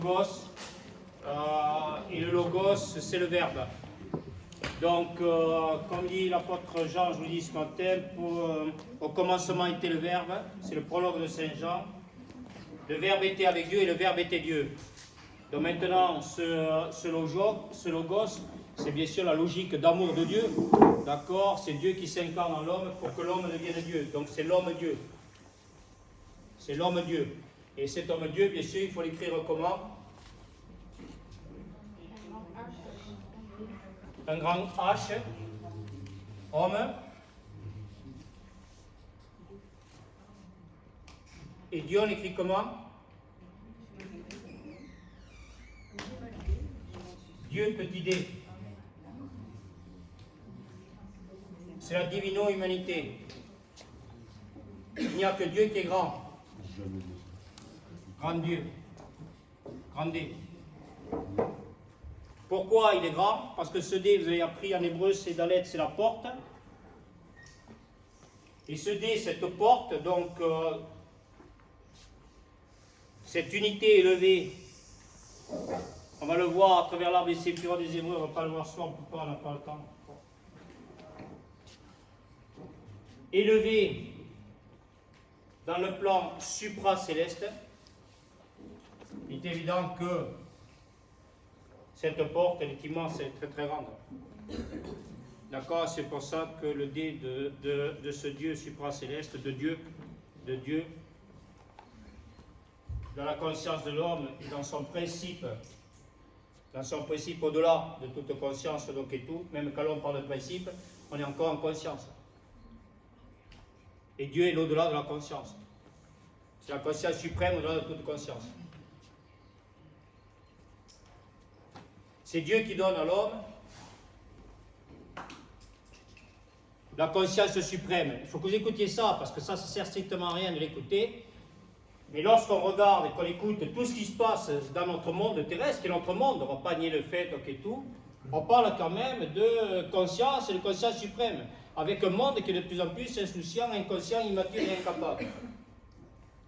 Logos, et le logos, c'est le verbe. Donc, comme dit l'apôtre Jean, je vous dis ce matin, au commencement était le verbe, c'est le prologue de Saint Jean. Le verbe était avec Dieu et le verbe était Dieu. Donc maintenant, ce logos, c'est bien sûr la logique d'amour de Dieu. D'accord? C'est Dieu qui s'incarne en l'homme pour que l'homme devienne Dieu. Donc c'est l'homme-Dieu. C'est l'homme-Dieu. Et cet homme-Dieu, bien sûr, il faut l'écrire comment? Un grand H, homme, et Dieu on l'écrit comment? Dieu petit d. C'est la divino-humanité. Il n'y a que Dieu qui est grand. Grand Dieu. Grand D. Pourquoi il est grand? Parce que ce D, vous avez appris en hébreu, c'est Dalet, c'est la porte. Et ce D, cette porte, donc, cette unité élevée, on va le voir à travers l'arbre des séphirotes des Hébreux, on ne va pas le voir ce soir, pourquoi on n'a pas le temps. Élevé dans le plan supra-céleste, il est évident que cette porte, elle est immense, elle est très très grande. D'accord? C'est pour ça que le dé de ce Dieu supra-céleste, de Dieu, dans la conscience de l'homme et dans son principe au-delà de toute conscience, donc et tout, même quand l'on parle de principe, on est encore en conscience. Et Dieu est l'au-delà de la conscience. C'est la conscience suprême au-delà de toute conscience. C'est Dieu qui donne à l'homme la conscience suprême. Il faut que vous écoutiez ça, parce que ça sert strictement à rien de l'écouter. Mais lorsqu'on regarde et qu'on écoute tout ce qui se passe dans notre monde terrestre, qui est notre monde, on ne va pas nier le fait, donc et tout, on parle quand même de conscience et de conscience suprême, avec un monde qui est de plus en plus insouciant, inconscient, immature et incapable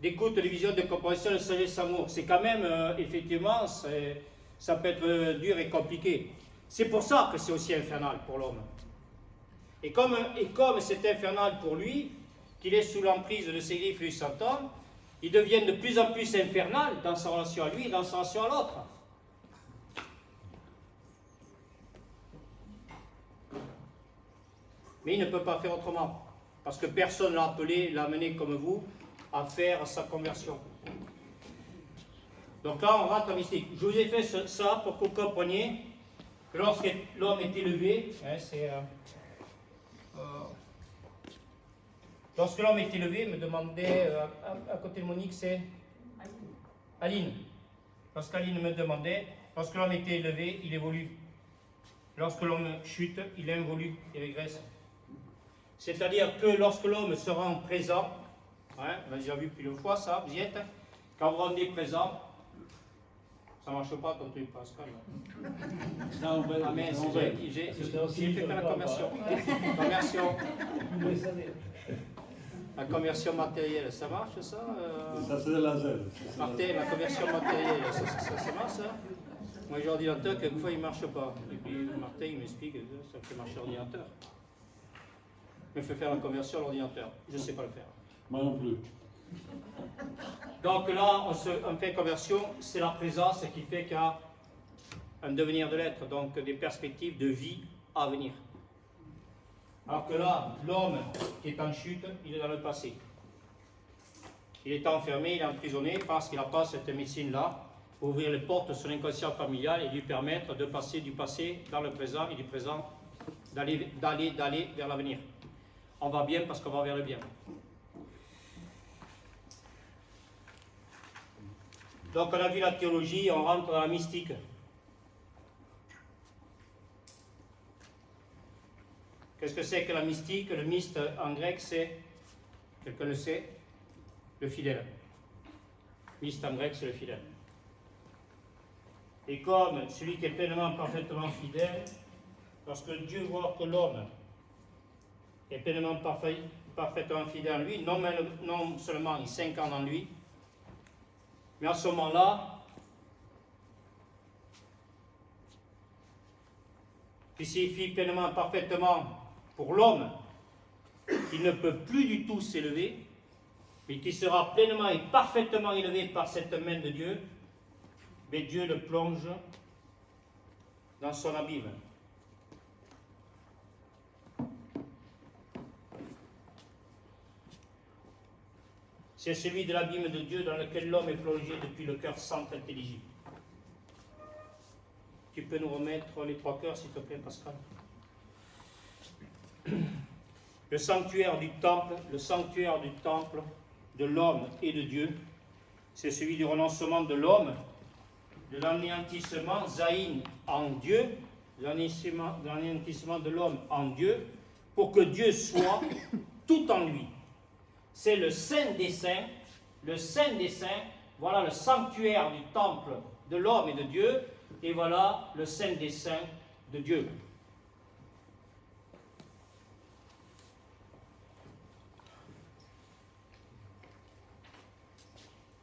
d'écoute, de vision, de compréhension, de sagesse, amour. C'est quand même, effectivement, ça peut être dur et compliqué. C'est pour ça que c'est aussi infernal pour l'homme. Et comme c'est infernal pour lui, qu'il est sous l'emprise de ses griffes et du Satan, il devient de plus en plus infernal dans sa relation à lui et dans sa relation à l'autre. Mais il ne peut pas faire autrement, parce que personne ne l'a appelé, l'a amené comme vous, à faire sa conversion. Donc là, on rentre en mystique. Je vous ai fait ça pour que vous compreniez que lorsque l'homme est élevé, lorsque l'homme est élevé, me demandait, à côté de Monique, c'est Aline. Lorsqu'Aline me demandait, lorsque l'homme était élevé, il évolue. Lorsque l'homme chute, il involue, il régresse. C'est-à-dire que lorsque l'homme se rend présent, on a déjà vu plusieurs fois ça, vous y êtes, quand vous rendez présent, ça ne marche pas ton truc, Pascal. Ah mais j'ai fait la conversion. La conversion matérielle, ça marche ça? Ça c'est la laser. Martin, la conversion matérielle, ça marche ça? Moi j'ai l'ordinateur, quelquefois il ne marche pas. Et puis Martin il m'explique que ça fait marcher l'ordinateur. Il me fait faire la conversion à l'ordinateur. Je ne sais pas le faire. Moi non plus. Donc là, on fait conversion, c'est la présence qui fait qu'il y a un devenir de l'être, donc des perspectives de vie à venir. Alors que là, l'homme qui est en chute, il est dans le passé. Il est enfermé, il est emprisonné parce qu'il n'a pas cette médecine-là pour ouvrir les portes de son inconscient familial et lui permettre de passer du passé dans le présent et du présent d'aller vers l'avenir. On va bien parce qu'on va vers le bien. Donc on a vu la théologie, on rentre dans la mystique. Qu'est-ce que c'est que la mystique? Le myste en grec c'est, quelqu'un le sait, le fidèle. Myste en grec c'est le fidèle. Et comme celui qui est pleinement, parfaitement fidèle, lorsque Dieu voit que l'homme est pleinement, parfaitement fidèle en lui, non seulement il s'incarne en lui, mais à ce moment-là, qui signifie pleinement et parfaitement pour l'homme, qui ne peut plus du tout s'élever, mais qui sera pleinement et parfaitement élevé par cette main de Dieu, mais Dieu le plonge dans son abîme. C'est celui de l'abîme de Dieu dans lequel l'homme est plongé depuis le cœur sans intelligible. Tu peux nous remettre les 3 cœurs, s'il te plaît, Pascal? Le sanctuaire du temple de l'homme et de Dieu, c'est celui du renoncement de l'homme, de l'anéantissement, Zaïn, en Dieu, de l'anéantissement de l'homme en Dieu, pour que Dieu soit tout en lui. C'est le Saint des Saints, voilà le sanctuaire du temple de l'homme et de Dieu, et voilà le Saint des Saints de Dieu.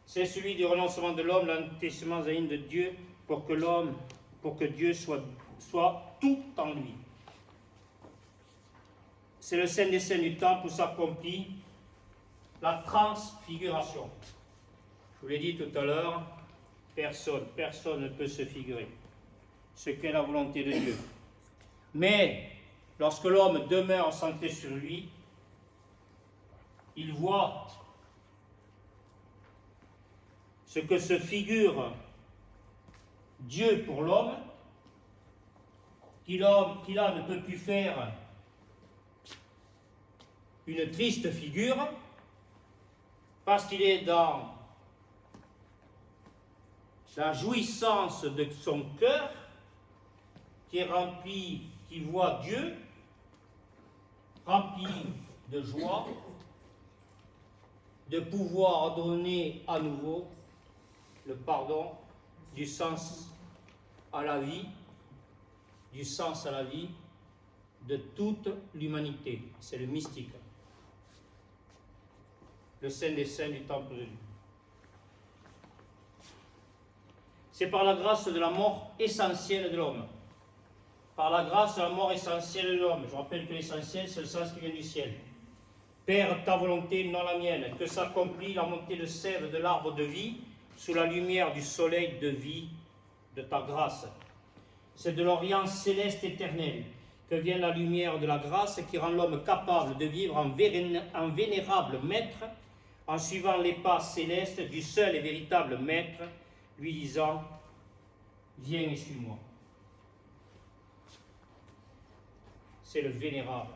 C'est celui du renoncement de l'homme, l'anéantissement Zaïn de Dieu, pour que Dieu soit tout en lui. C'est le Saint des Saints du temple où s'accomplit la transfiguration. Je vous l'ai dit tout à l'heure, personne ne peut se figurer ce qu'est la volonté de Dieu. Mais lorsque l'homme demeure centré sur lui, il voit ce que se figure Dieu pour l'homme, qu'il ne peut plus faire une triste figure, parce qu'il est dans la jouissance de son cœur, qui est rempli, qui voit Dieu, rempli de joie, de pouvoir donner à nouveau le pardon, du sens à la vie, de toute l'humanité. C'est le mystique. Le Saint des Saints du temple de Dieu. C'est par la grâce de la mort essentielle de l'homme. Par la grâce de la mort essentielle de l'homme. Je rappelle que l'essentiel, c'est le sens qui vient du ciel. Père, ta volonté, non la mienne, que s'accomplit la montée de sève de l'arbre de vie sous la lumière du soleil de vie de ta grâce. C'est de l'Orient céleste éternel que vient la lumière de la grâce qui rend l'homme capable de vivre en vénérable maître, en suivant les pas célestes du seul et véritable maître, lui disant « Viens et suis-moi ». C'est le vénérable.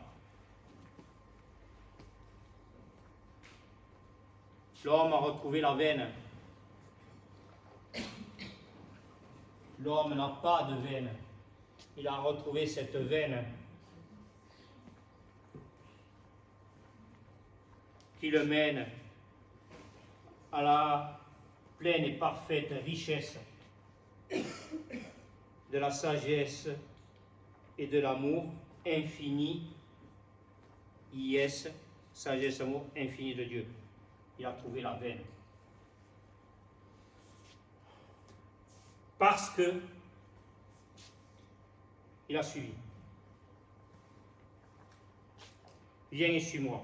L'homme a retrouvé la veine. L'homme n'a pas de veine. Il a retrouvé cette veine qui le mène à la pleine et parfaite richesse de la sagesse et de l'amour infini, IS, sagesse, amour infini de Dieu. Il a trouvé la veine. Parce que il a suivi. Viens et suis-moi.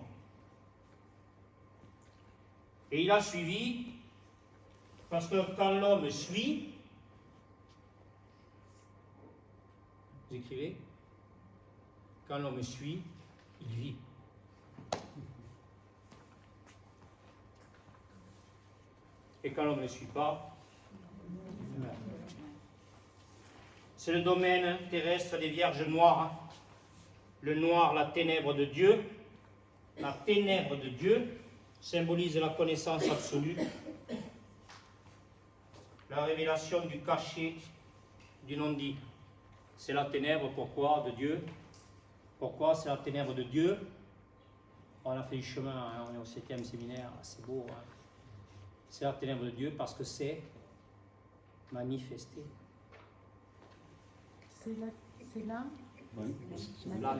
Et il a suivi parce que quand l'homme suit, vous écrivez, quand l'homme suit, il vit. Et quand l'homme ne suit pas, il meurt. C'est le domaine terrestre des vierges noires. Le noir, la ténèbre de Dieu. La ténèbre de Dieu symbolise la connaissance absolue, la révélation du caché, du non-dit. C'est la ténèbre, pourquoi, de Dieu? Pourquoi c'est la ténèbre de Dieu? On a fait du chemin, hein, on est au 7e séminaire, c'est beau. Hein. C'est la ténèbre de Dieu parce que c'est manifesté. C'est là La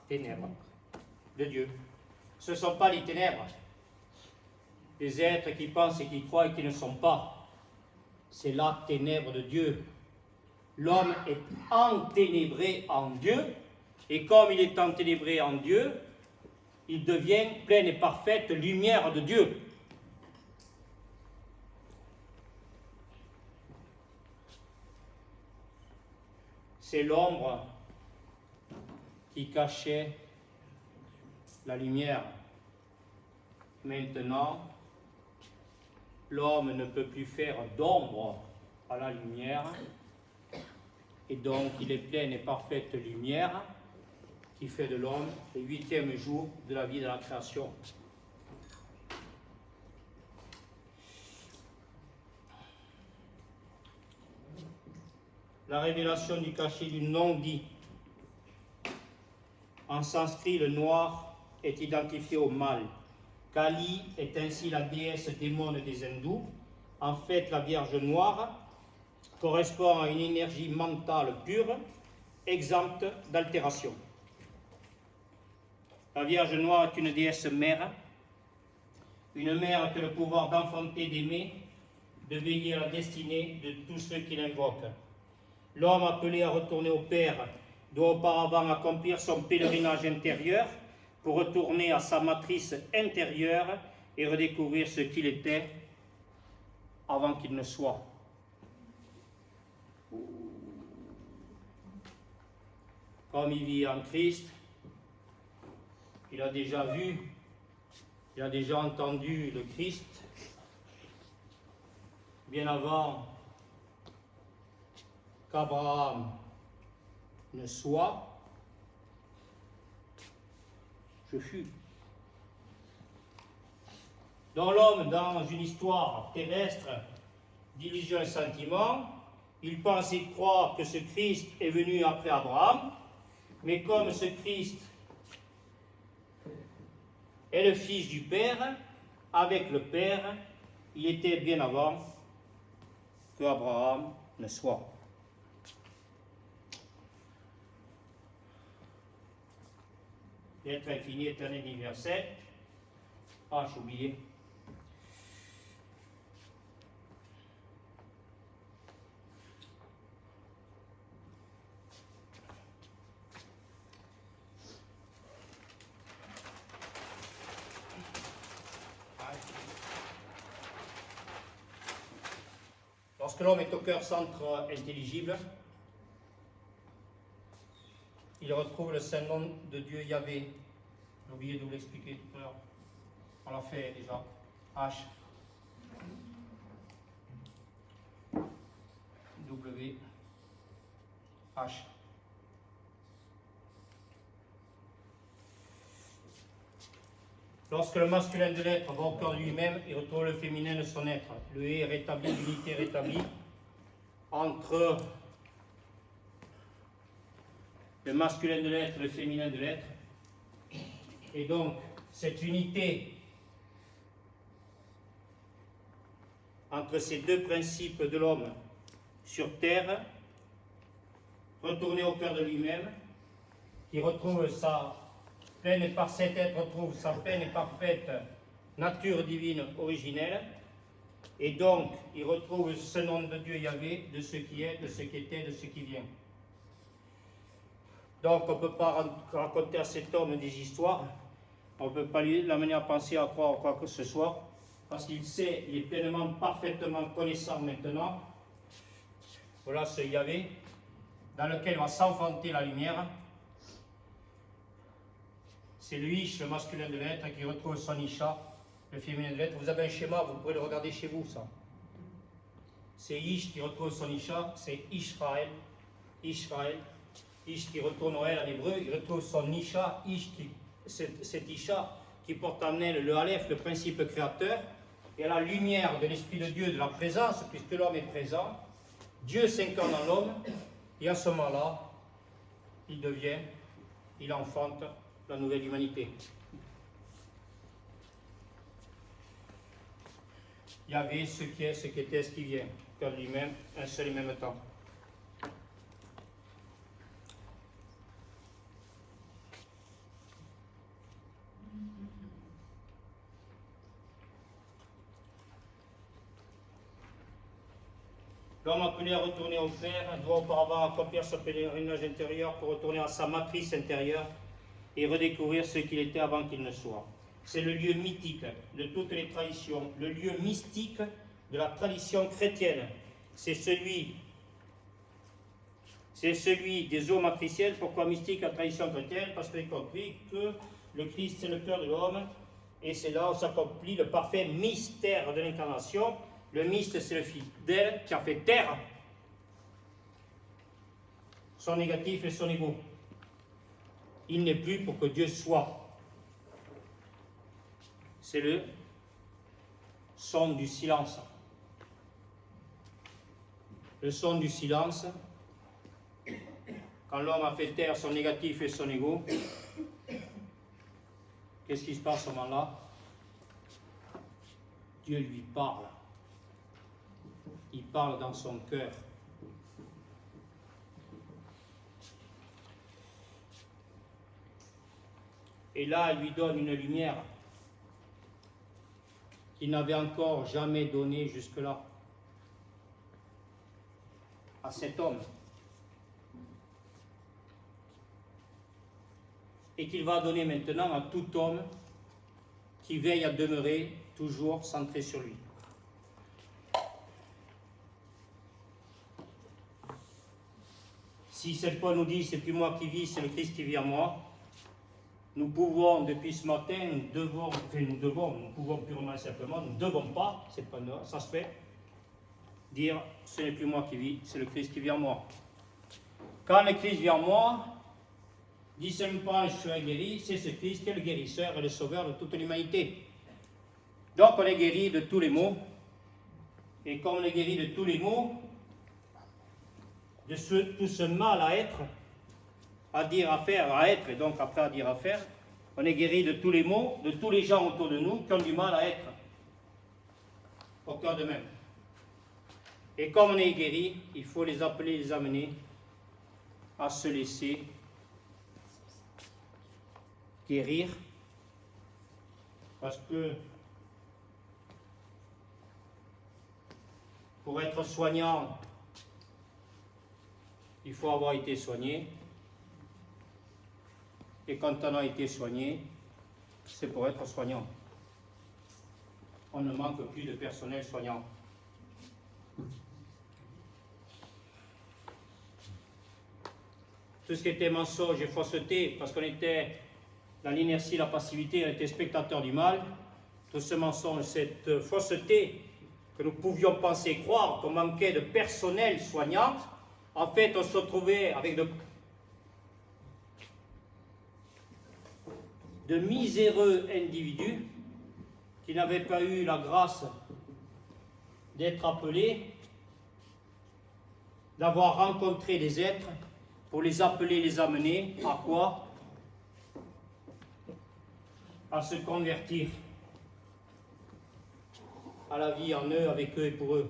ténèbre de Dieu. Ce ne sont pas les ténèbres, des êtres qui pensent et qui croient et qui ne sont pas. C'est la ténèbre de Dieu, L'homme est enténébré en Dieu, et comme il est enténébré en Dieu, il devient pleine et parfaite lumière de Dieu. C'est l'ombre qui cachait la lumière. Maintenant, l'homme ne peut plus faire d'ombre à la lumière, et donc il est pleine et parfaite lumière qui fait de l'homme le 8e jour de la vie de la création. La révélation du cachet du non-dit. En sanskrit, le noir est identifié au mal. Kali est ainsi la déesse démone des hindous. En fait, la Vierge Noire correspond à une énergie mentale pure, exempte d'altération. La Vierge Noire est une déesse mère, une mère qui a le pouvoir d'enfanter, d'aimer, de veiller à la destinée de tous ceux qui l'invoquent. L'homme appelé à retourner au Père doit auparavant accomplir son pèlerinage intérieur pour retourner à sa matrice intérieure et redécouvrir ce qu'il était avant qu'il ne soit. Comme il vit en Christ, il a déjà vu, il a déjà entendu le Christ bien avant qu'Abraham ne soit, je fus. Dans l'homme, dans une histoire terrestre d'illusions et sentiments, il pense et croit que ce Christ est venu après Abraham, mais comme ce Christ est le Fils du Père, avec le Père, il était bien avant que Abraham ne soit. L'être infini, éternel, universel. Ah, j'ai oublié. Lorsque l'homme est au cœur centre intelligible, il retrouve le saint nom de Dieu Yahvé. J'ai oublié de vous l'expliquer tout à l'heure. On l'a fait déjà. H. W. H. Lorsque le masculin de l'être va au cœur de lui-même, il retrouve le féminin de son être. Le est rétabli, l'unité rétablie entre le masculin de l'être et le féminin de l'être. Et donc, cette unité entre ces deux principes de l'homme sur terre, retourné au cœur de lui-même, qui retrouve sa pleine et par cet être retrouve sa pleine et parfaite nature divine originelle, et donc il retrouve ce nom de Dieu Yahvé, de ce qui est, de ce qui était, de ce qui vient. Donc on ne peut pas raconter à cet homme des histoires, on ne peut pas l'amener à penser, à croire quoi que ce soit, parce qu'il sait, il est pleinement, parfaitement connaissant maintenant. Voilà ce Yahvé, dans lequel va s'enfanter la lumière. C'est le Ish, le masculin de l'être, qui retrouve son Isha, le féminin de l'être. Vous avez un schéma, vous pourrez le regarder chez vous, ça. C'est Ish qui retrouve son Isha, c'est Israël, Israël. Ish qui retourne au L en hébreu, il retrouve son Isha, cet Isha qui porte en elle le Aleph, le principe créateur, et à la lumière de l'Esprit de Dieu, de la présence, puisque l'homme est présent, Dieu s'incarne en l'homme, et à ce moment-là, il enfante la nouvelle humanité. Il y avait ce qui est, ce qui était, ce qui vient, comme lui-même, un seul et même temps. L'homme appelé à retourner au Père doit auparavant accomplir son pèlerinage intérieur pour retourner à sa matrice intérieure et redécouvrir ce qu'il était avant qu'il ne soit. C'est le lieu mythique de toutes les traditions, le lieu mystique de la tradition chrétienne. C'est celui des eaux matricielles. Pourquoi mystique la tradition chrétienne? Parce qu'il est compris que le Christ c'est le cœur de l'homme et c'est là où s'accomplit le parfait mystère de l'incarnation. Le myste c'est le fidèle qui a fait taire son négatif et son ego. Il n'est plus pour que Dieu soit. C'est le son du silence. Le son du silence, quand l'homme a fait taire son négatif et son ego, qu'est-ce qui se passe à ce moment-là? Dieu lui parle. Il parle dans son cœur. Et là, il lui donne une lumière qu'il n'avait encore jamais donnée jusque-là à cet homme. Et qu'il va donner maintenant à tout homme qui veille à demeurer toujours centré sur lui. Si Saint Paul nous dit « c'est plus moi qui vis, c'est le Christ qui vit en moi », nous pouvons, depuis ce matin, nous pouvons purement et simplement, nous ne devons pas, c'est pas nous, ça se fait, dire « ce n'est plus moi qui vis, c'est le Christ qui vit en moi ». Quand le Christ vit en moi, dit Saint Paul, je serai guéri, c'est ce Christ qui est le guérisseur et le sauveur de toute l'humanité. Donc on est guéri de tous les maux, et comme on est guéri de tous les maux, de tout ce mal à être, à dire, à faire, à être, et donc après à dire, à faire, on est guéri de tous les maux, de tous les gens autour de nous qui ont du mal à être au cœur d'eux-mêmes. Et comme on est guéri, il faut les appeler, les amener à se laisser guérir, parce que pour être soignant, il faut avoir été soigné. Et quand on a été soigné, c'est pour être soignant. On ne manque plus de personnel soignant. Tout ce qui était mensonge et fausseté, parce qu'on était dans l'inertie, la passivité, on était spectateur du mal, tout ce mensonge, cette fausseté que nous pouvions penser, croire qu'on manquait de personnel soignant, en fait, on se retrouvait avec de miséreux individus qui n'avaient pas eu la grâce d'être appelés, d'avoir rencontré des êtres pour les appeler, les amener à quoi? À se convertir à la vie en eux, avec eux et pour eux.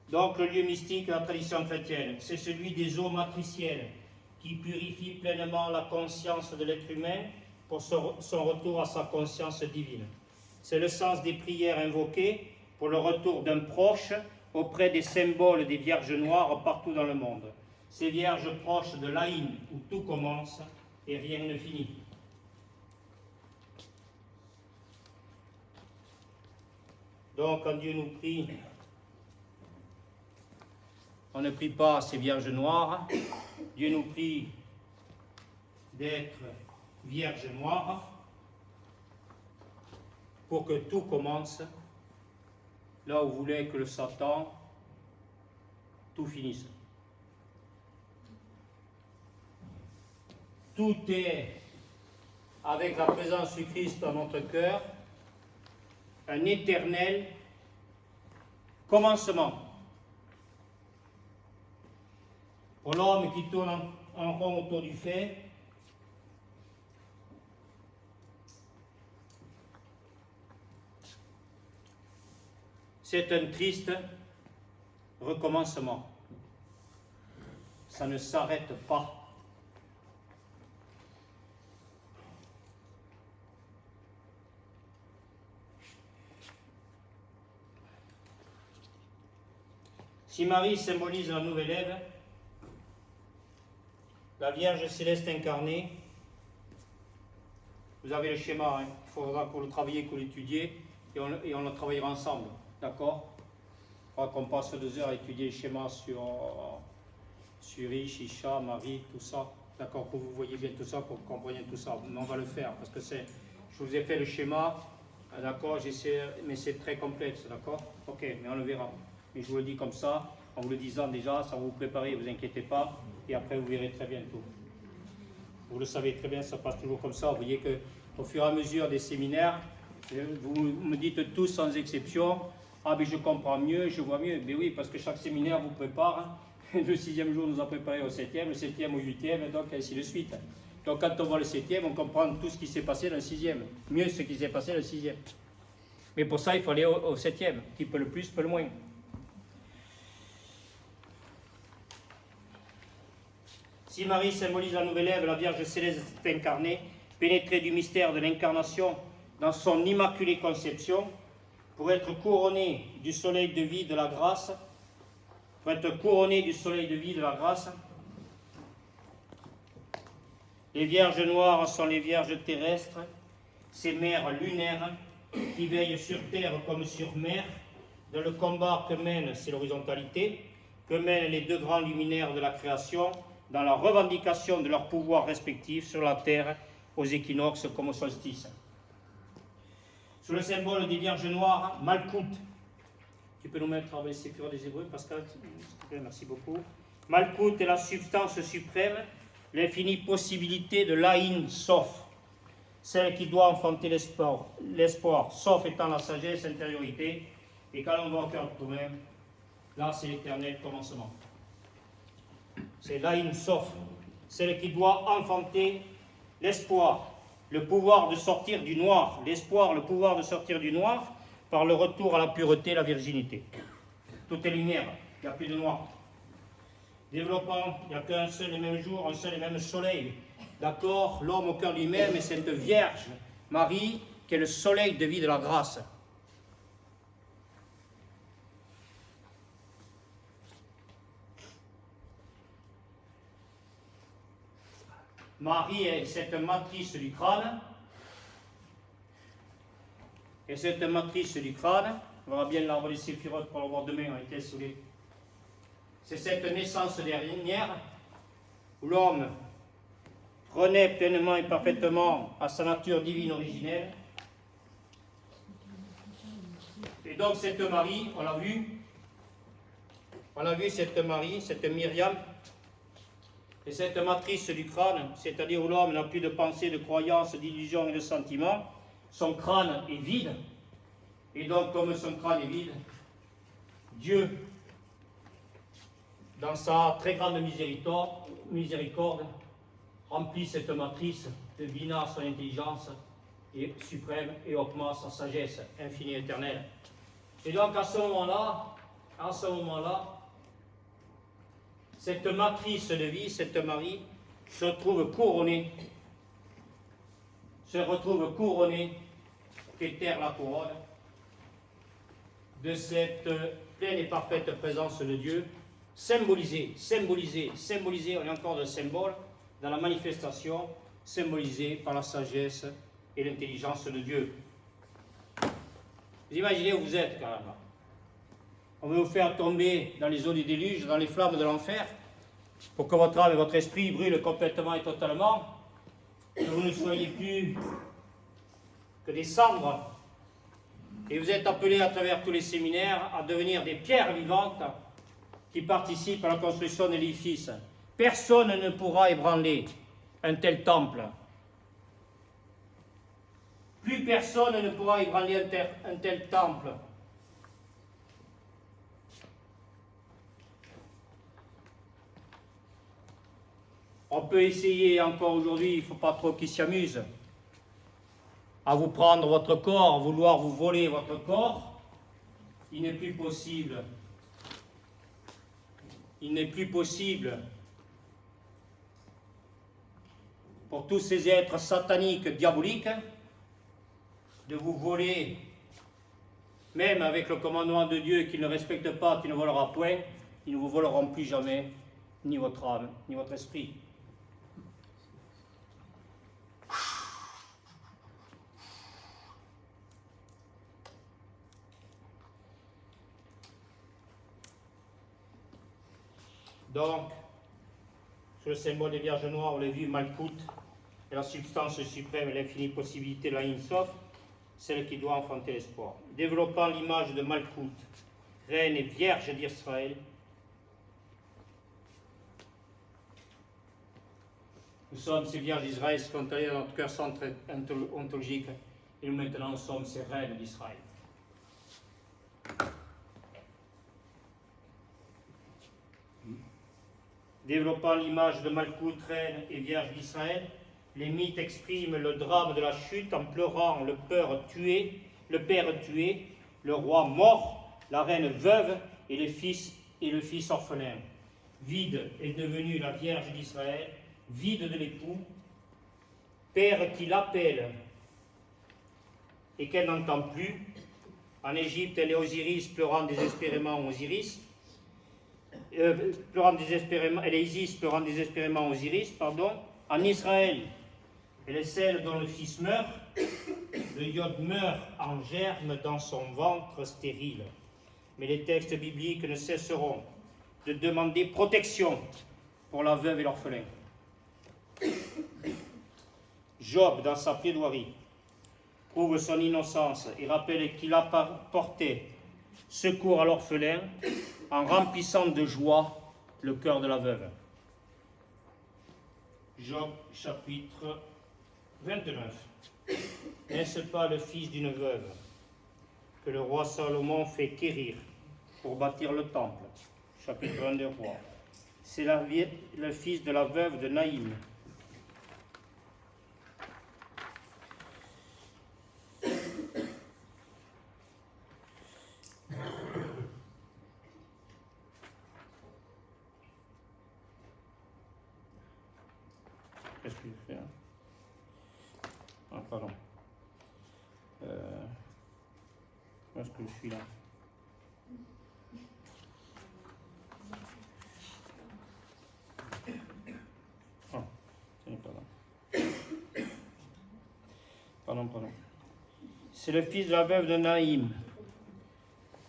Donc le lieu mystique de la tradition chrétienne, c'est celui des eaux matricielles qui purifie pleinement la conscience de l'être humain pour son retour à sa conscience divine. C'est le sens des prières invoquées pour le retour d'un proche auprès des symboles des Vierges noires partout dans le monde. Ces Vierges proches de l'Aïn, où tout commence et rien ne finit. Donc quand Dieu nous prie, on ne prie pas ces Vierges noires, Dieu nous prie d'être Vierges noires pour que tout commence là où voulait que le Satan tout finisse. Tout est, avec la présence du Christ dans notre cœur, un éternel commencement. Pour l'homme qui tourne en rond autour du fait, c'est un triste recommencement. Ça ne s'arrête pas. Si Marie symbolise la nouvelle Ève, la Vierge céleste incarnée, vous avez le schéma, hein. Il faudra que vous le travailliez, que vous l'étudiez, et on le travaillera ensemble, d'accord? Il faudra qu'on passe 2 heures à étudier le schéma sur Isha, Marie, tout ça, d'accord? Que vous voyez bien tout ça, que vous compreniez tout ça. Mais on va le faire, parce que je vous ai fait le schéma, d'accord? Mais c'est très complexe, d'accord? Ok, mais on le verra. Mais je vous le dis comme ça, en vous le disant déjà, ça va vous préparer, ne vous inquiétez pas, et après vous verrez très bien tout. Vous le savez très bien, ça passe toujours comme ça. Vous voyez qu'au fur et à mesure des séminaires, vous me dites tous sans exception, ah mais je comprends mieux, je vois mieux. Mais oui, parce que chaque séminaire vous prépare. Hein. Le 6e jour nous a préparé au 7e, le 7e au 8e, et donc ainsi de suite. Donc quand on voit le 7e, on comprend tout ce qui s'est passé dans le 6e. Mieux ce qui s'est passé dans le 6e. Mais pour ça, il faut aller au 7e. Qui peut le plus, peut le moins. Si Marie symbolise la nouvelle Ève, la Vierge céleste incarnée, pénétrée du mystère de l'incarnation dans son immaculée conception, pour être couronnée du soleil de vie de la grâce, les Vierges noires sont les Vierges terrestres, ces mères lunaires qui veillent sur terre comme sur mer, dans le combat que mène, c'est l'horizontalité, que mènent les 2 grands luminaires de la création, dans la revendication de leurs pouvoirs respectifs sur la terre, aux équinoxes comme au solstice. Sous le symbole des Vierges noires, Malkout. Tu peux nous mettre avec les Séphiroth des Hébreux, Pascal? Merci beaucoup. Malkout est la substance suprême, l'infinie possibilité de l'Aïn Sof, celle qui doit enfanter l'espoir, Sof étant la sagesse, l'intériorité, et quand on va au cœur de nous-mêmes, là c'est l'éternel commencement. C'est l'Aïn Sof, celle qui doit enfanter l'espoir, le pouvoir de sortir du noir, l'espoir, le pouvoir de sortir du noir par le retour à la pureté, la virginité. Tout est lumière, il n'y a plus de noir. Développant, il n'y a qu'un seul et même jour, un seul et même soleil. D'accord, l'homme au cœur lui-même est cette Vierge, Marie, qui est le soleil de vie de la grâce. Marie est cette matrice du crâne. Et cette matrice du crâne, on verra bien l'arbre des Séphiroth pour le voir demain, on était sous les... C'est cette naissance dernière où l'homme renaît pleinement et parfaitement à sa nature divine originelle. Et donc cette Marie, on l'a vu cette Marie, cette Myriam, et cette matrice du crâne, c'est-à-dire où l'homme n'a plus de pensée, de croyance, d'illusion et de sentiments, son crâne est vide, et donc comme son crâne est vide, Dieu, dans sa très grande miséricorde, remplit cette matrice de Vina, son intelligence et suprême, et Okma, sa sagesse infinie et éternelle. Et donc à ce moment-là, cette matrice de vie, cette Marie, se retrouve couronnée, qu'étère la couronne, de cette pleine et parfaite présence de Dieu, symbolisée, on est encore dans le symbole, dans la manifestation, symbolisée par la sagesse et l'intelligence de Dieu. Vous imaginez où vous êtes quand même. On veut vous faire tomber dans les eaux du déluge, dans les flammes de l'enfer, pour que votre âme et votre esprit brûlent complètement et totalement, que vous ne soyez plus que des cendres. Et vous êtes appelés à travers tous les séminaires à devenir des pierres vivantes qui participent à la construction de l'édifice. Personne ne pourra ébranler un tel temple. Plus personne ne pourra ébranler un tel temple. On peut essayer encore aujourd'hui, il ne faut pas trop qu'ils s'amusent, à vous prendre votre corps, à vouloir vous voler votre corps. Il n'est plus possible. Il n'est plus possible pour tous ces êtres sataniques, diaboliques, de vous voler, même avec le commandement de Dieu qui ne respecte pas, qui ne volera point, ils ne vous voleront plus jamais ni votre âme, ni votre esprit. Donc, sur le symbole des Vierges Noires, on l'a vu, Malkout est la substance suprême et l'infinie possibilité de la Ein Sof, celle qui doit enfanter l'espoir. Développant l'image de Malkout, reine et vierge d'Israël, nous sommes ces vierges d'Israël qui sont allées dans notre cœur centre ontologique, et nous maintenant nous sommes ces reines d'Israël. Développant l'image de Malkout, reine et vierge d'Israël, les mythes expriment le drame de la chute en pleurant le père tué, le roi mort, la reine veuve et le fils orphelin. Vide est devenue la Vierge d'Israël, vide de l'époux, père qui l'appelle et qu'elle n'entend plus. En Égypte, elle est Osiris pleurant désespérément Osiris. Elle est Isis pleurant désespérément Osiris, pardon. En Israël, elle est celle dont le fils meurt. Le Yod meurt en germe dans son ventre stérile. Mais les textes bibliques ne cesseront de demander protection pour la veuve et l'orphelin. Job, dans sa plaidoirie, prouve son innocence et rappelle qu'il a porté secours à l'orphelin en remplissant de joie le cœur de la veuve. Job, chapitre 29. N'est-ce pas le fils d'une veuve que le roi Salomon fait quérir pour bâtir le temple? Chapitre 1 des Rois. C'est le fils de la veuve de Naïm. Qu'est-ce que je fais? Ah, pardon. Où est-ce que je suis là? Ah, ce n'est pas là. Pardon. C'est le fils de la veuve de Naïm.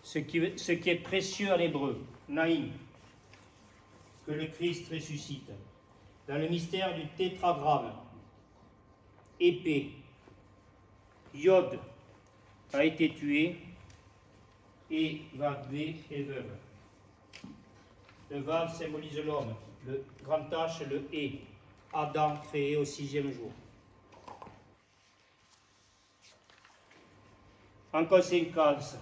Ce qui est précieux à l'hébreu, Naïm, que le Christ ressuscite. Dans le mystère du tétragramme, épée, Yod a été tué et Vav est veuve. Le Vav symbolise l'homme, le grand H, le E, Adam créé au 6e jour. En conséquence,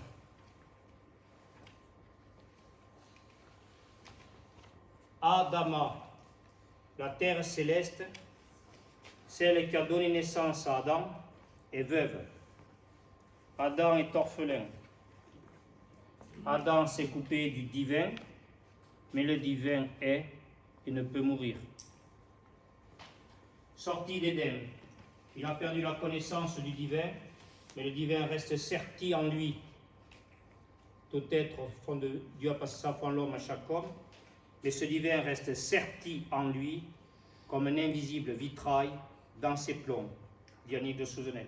Adama, la terre céleste, celle qui a donné naissance à Adam, est veuve. Adam est orphelin. Adam s'est coupé du divin, mais le divin est et ne peut mourir. Sorti d'Éden, il a perdu la connaissance du divin, mais le divin reste serti en lui. Tout être au fond de Dieu a passé sa foi en l'homme à chaque homme, mais ce divin reste serti en lui comme un invisible vitrail dans ses plombs, dit Annick de Souzenel.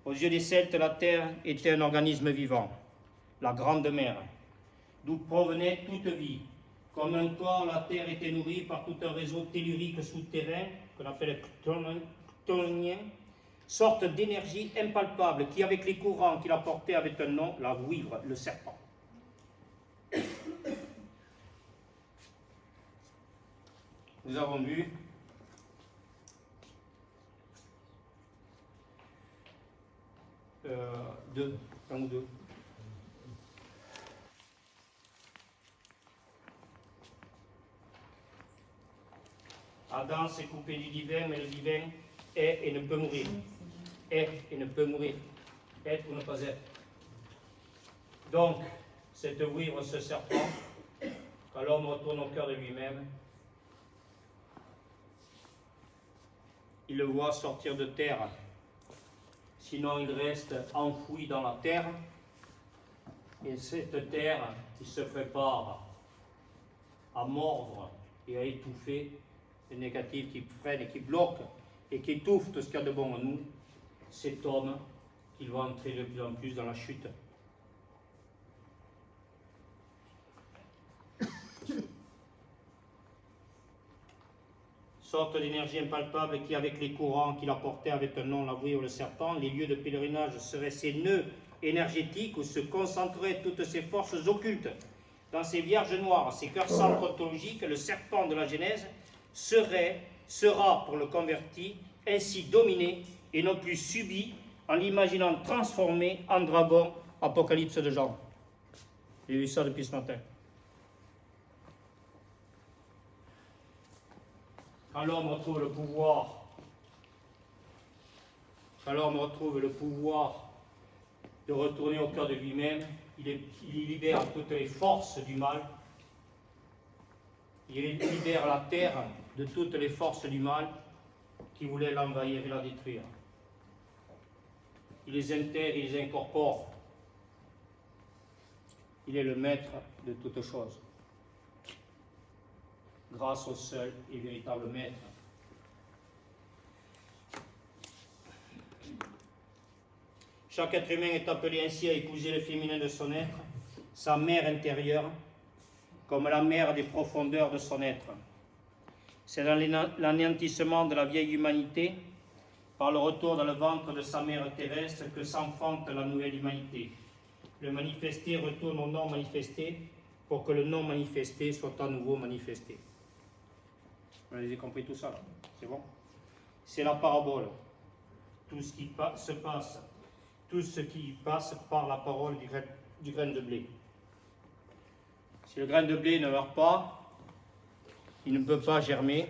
Aux yeux des Celtes, la terre était un organisme vivant, la grande mer, d'où provenait toute vie. Comme un corps, la terre était nourrie par tout un réseau tellurique souterrain, qu'on appelle chthonien, sorte d'énergie impalpable qui, avec les courants qu'il apportait, avait un nom, la vouivre, le serpent. Nous avons vu un ou deux. Adam s'est coupé du divin, mais le divin est et ne peut mourir. Est et ne peut mourir. Être ou ne pas être. Donc, cette vouivre, ce serpent, quand l'homme retourne au cœur de lui-même, il le voit sortir de terre. Sinon, il reste enfoui dans la terre. Et cette terre, il se prépare à mordre et à étouffer le négatif qui freine et qui bloque et qui étouffe tout ce qu'il y a de bon en nous, cet homme, il va entrer de plus en plus dans la chute. Sorte d'énergie impalpable qui, avec les courants qu'il apportait avec un nom, la bouée ou le serpent, les lieux de pèlerinage seraient ces nœuds énergétiques où se concentreraient toutes ces forces occultes. Dans ces vierges noires, ces cœurs centres ontologiques, le serpent de la Genèse sera pour le converti ainsi dominé et non plus subi en l'imaginant transformé en dragon, Apocalypse de Jean. J'ai vu ça depuis ce matin. Quand l'homme retrouve le pouvoir, de retourner au cœur de lui-même, il libère toutes les forces du mal, il libère la terre de toutes les forces du mal qui voulaient l'envahir et la détruire. Il les intègre, il les incorpore. Il est le maître de toutes choses, grâce au seul et véritable maître. Chaque être humain est appelé ainsi à épouser le féminin de son être, sa mère intérieure, comme la mère des profondeurs de son être. C'est dans l'anéantissement de la vieille humanité, par le retour dans le ventre de sa mère terrestre, que s'enfante la nouvelle humanité. Le manifesté retourne au non manifesté, pour que le non manifesté soit à nouveau manifesté. Vous avez compris tout ça, là? C'est bon? C'est la parabole. Tout ce qui se passe, tout ce qui passe par la parole du grain de blé. Si le grain de blé ne meurt pas, il ne peut pas germer,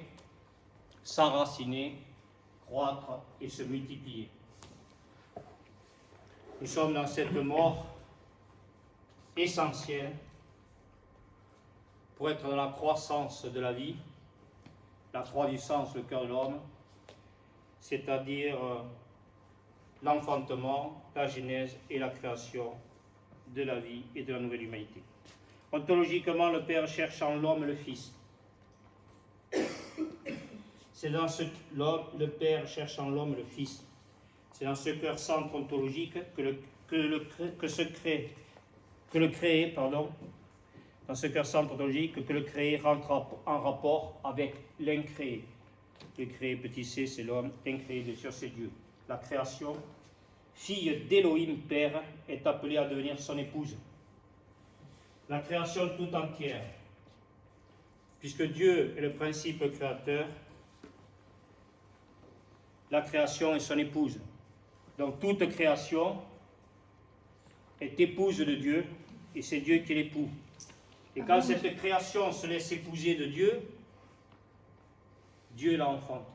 s'enraciner, croître et se multiplier. Nous sommes dans cette mort essentielle pour être dans la croissance de la vie, la croix du sens, le cœur de l'homme, c'est-à-dire l'enfantement, la genèse et la création de la vie et de la nouvelle humanité. Ontologiquement, le Père cherche en l'homme le Fils. C'est dans ce le Père cherche en l'homme le Fils. C'est dans ce cœur centre ontologique dans ce cœur centre ontologique que le créé rentre en rapport avec l'incréé. Le créé, petit c, c'est l'homme, l'incréé, bien sûr, c'est Dieu. La création, fille d'Élohim Père, est appelée à devenir son épouse. La création tout entière, puisque Dieu est le principe créateur, la création est son épouse. Donc toute création est épouse de Dieu, et c'est Dieu qui est l'époux. Et quand cette création se laisse épouser de Dieu, Dieu l'enfante.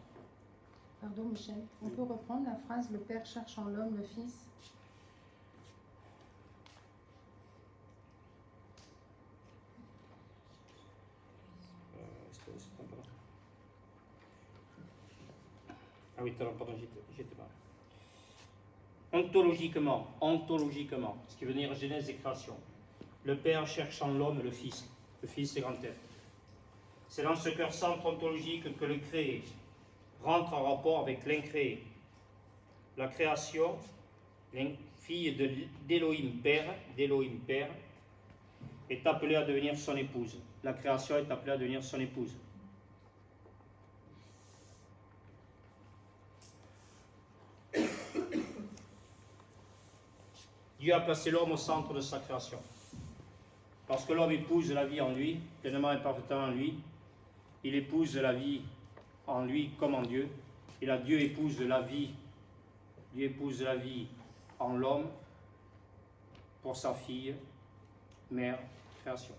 Pardon Michel, on peut reprendre la phrase « Le Père cherche en l'homme le Fils ». Ah oui, pardon, j'étais mal. Ontologiquement, ce qui veut dire Genèse et création. Le Père cherche en l'homme le Fils. Le Fils, c'est grand être. C'est dans ce cœur centre ontologique que le créé rentre en rapport avec l'incréé. La création, fille d'Élohim Père, est appelée à devenir son épouse. La création est appelée à devenir son épouse. Dieu a placé l'homme au centre de sa création. Lorsque l'homme épouse la vie en lui, pleinement et parfaitement en lui, il épouse la vie en lui comme en Dieu. Et là, Dieu épouse la vie en l'homme pour sa fille, mère, création.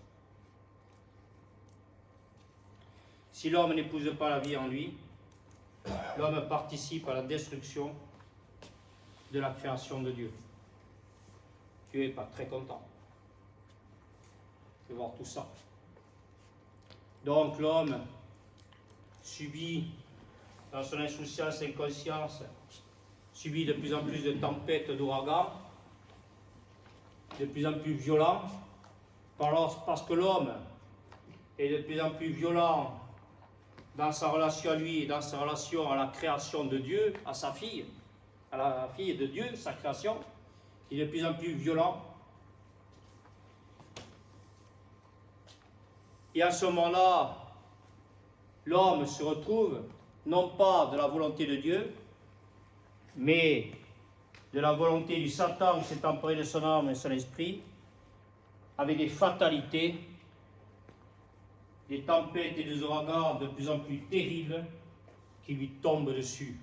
Si l'homme n'épouse pas la vie en lui, l'homme participe à la destruction de la création de Dieu. Dieu n'est pas très content de voir tout ça. Donc l'homme subit, dans son insouciance et inconscience, subit de plus en plus de tempêtes, d'ouragans, de plus en plus violents, parce que l'homme est de plus en plus violent dans sa relation à lui et dans sa relation à la création de Dieu, à sa fille, à la fille de Dieu, sa création, il est de plus en plus violent. Et à ce moment-là, l'homme se retrouve non pas de la volonté de Dieu, mais de la volonté du Satan qui s'est emparé de son âme et de son esprit, avec des fatalités, des tempêtes et des ouragans de plus en plus terribles qui lui tombent dessus.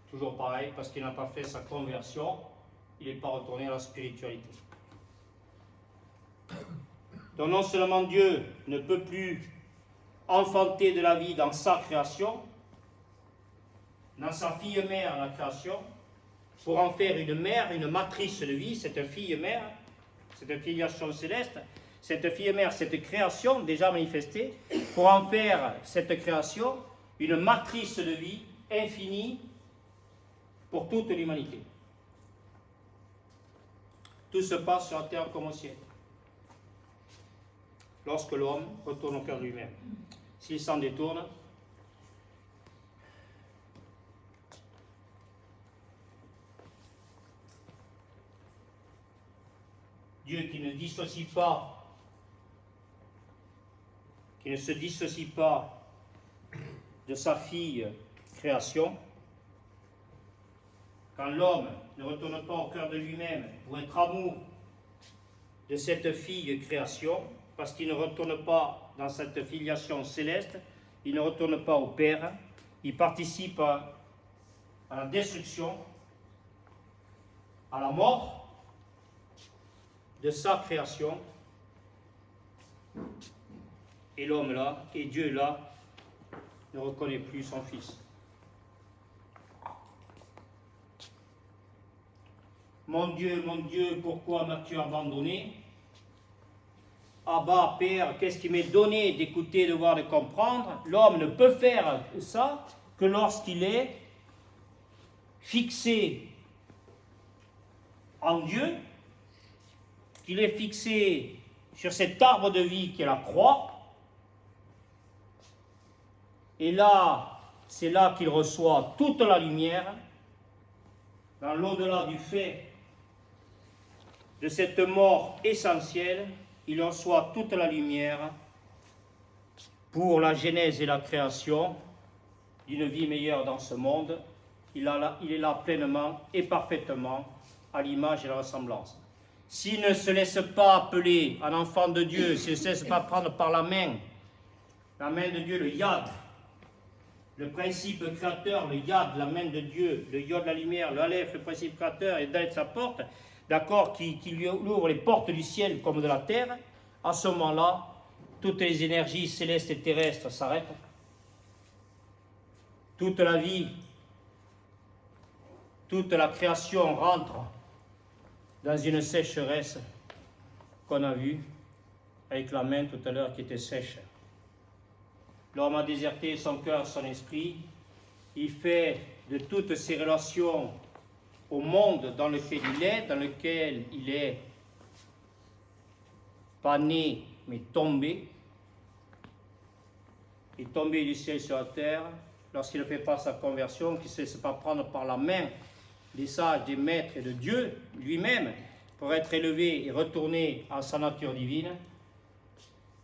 Toujours pareil, parce qu'il n'a pas fait sa conversion, il n'est pas retourné à la spiritualité. Donc non seulement Dieu ne peut plus enfanter de la vie dans sa création, dans sa fille-mère, la création, pour en faire une mère, une matrice de vie, cette fille-mère, cette filiation céleste, cette fille-mère, cette création déjà manifestée, pour en faire cette création une matrice de vie infinie pour toute l'humanité. Tout se passe sur la terre comme au ciel, lorsque l'homme retourne au cœur de lui-même. S'il s'en détourne, Dieu qui ne dissocie pas, qui ne se dissocie pas de sa fille création, quand l'homme ne retourne pas au cœur de lui-même pour être amour de cette fille création, parce qu'il ne retourne pas dans cette filiation céleste, il ne retourne pas au Père, il participe à la destruction, à la mort de sa création, et l'homme là, et Dieu là, ne reconnaît plus son Fils. Mon Dieu, pourquoi m'as-tu abandonné? Abba, Père, qu'est-ce qui m'est donné d'écouter, de voir, de comprendre? L'homme ne peut faire ça que lorsqu'il est fixé en Dieu, qu'il est fixé sur cet arbre de vie qui est la croix. Et là, c'est là qu'il reçoit toute la lumière, dans l'au-delà du fait de cette mort essentielle, il reçoit toute la lumière pour la genèse et la création d'une vie meilleure dans ce monde. Il est là pleinement et parfaitement à l'image et à la ressemblance. S'il ne se laisse pas appeler un enfant de Dieu, s'il ne se laisse pas prendre par la main de Dieu, le Yad, le principe créateur, le Yad, la main de Dieu, le Yod, la lumière, le Aleph, le principe créateur, et d'être sa porte, d'accord, qui lui ouvre les portes du ciel comme de la terre, à ce moment-là, toutes les énergies célestes et terrestres s'arrêtent. Toute la vie, toute la création rentre dans une sécheresse qu'on a vue avec la main tout à l'heure qui était sèche. L'homme a déserté son cœur, son esprit. Il fait de toutes ses relations au monde dans lequel il est pas né, mais tombé. Il est tombé du ciel sur la terre lorsqu'il ne fait pas sa conversion, qu'il ne se laisse pas prendre par la main des sages, des maîtres et de Dieu lui-même pour être élevé et retourner à sa nature divine.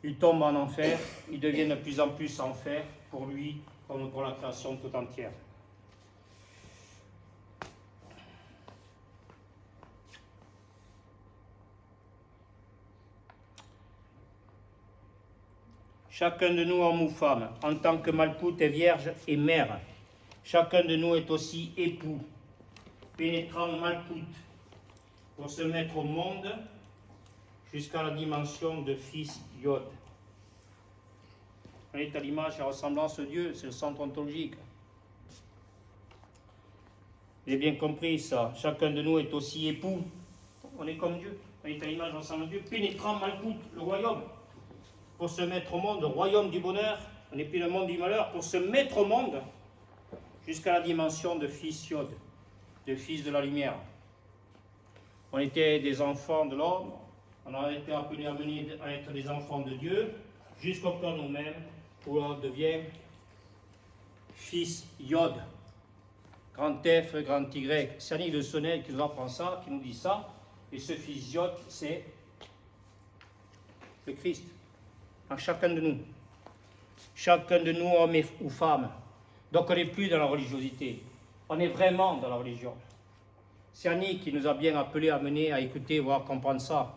Il tombe en enfer, il devient de plus en plus enfer pour lui comme pour la création tout entière. Chacun de nous, homme ou femme, en tant que Malkout est vierge et mère, chacun de nous est aussi époux, pénétrant Malkout pour se mettre au monde jusqu'à la dimension de fils Yod. On est à l'image et à la ressemblance de Dieu, c'est le centre ontologique. Vous avez bien compris ça, chacun de nous est aussi époux, on est comme Dieu, on est à l'image et à la ressemblance de Dieu, pénétrant Malkout, le royaume, pour se mettre au monde, le royaume du bonheur, on n'est plus le monde du malheur, pour se mettre au monde jusqu'à la dimension de fils Yod, de fils de la lumière. On était des enfants de l'homme, on a été appelés à être des enfants de Dieu, jusqu'au cœur de nous-mêmes, où on devient fils Yod, grand F, grand Y. C'est Annie de Sonnel qui nous apprend ça, qui nous dit ça, et ce fils Yod, c'est le Christ, en chacun de nous. Chacun de nous, homme ou femme. Donc on n'est plus dans la religiosité, on est vraiment dans la religion. C'est Annie qui nous a bien appelés à mener, à écouter, voir, comprendre ça.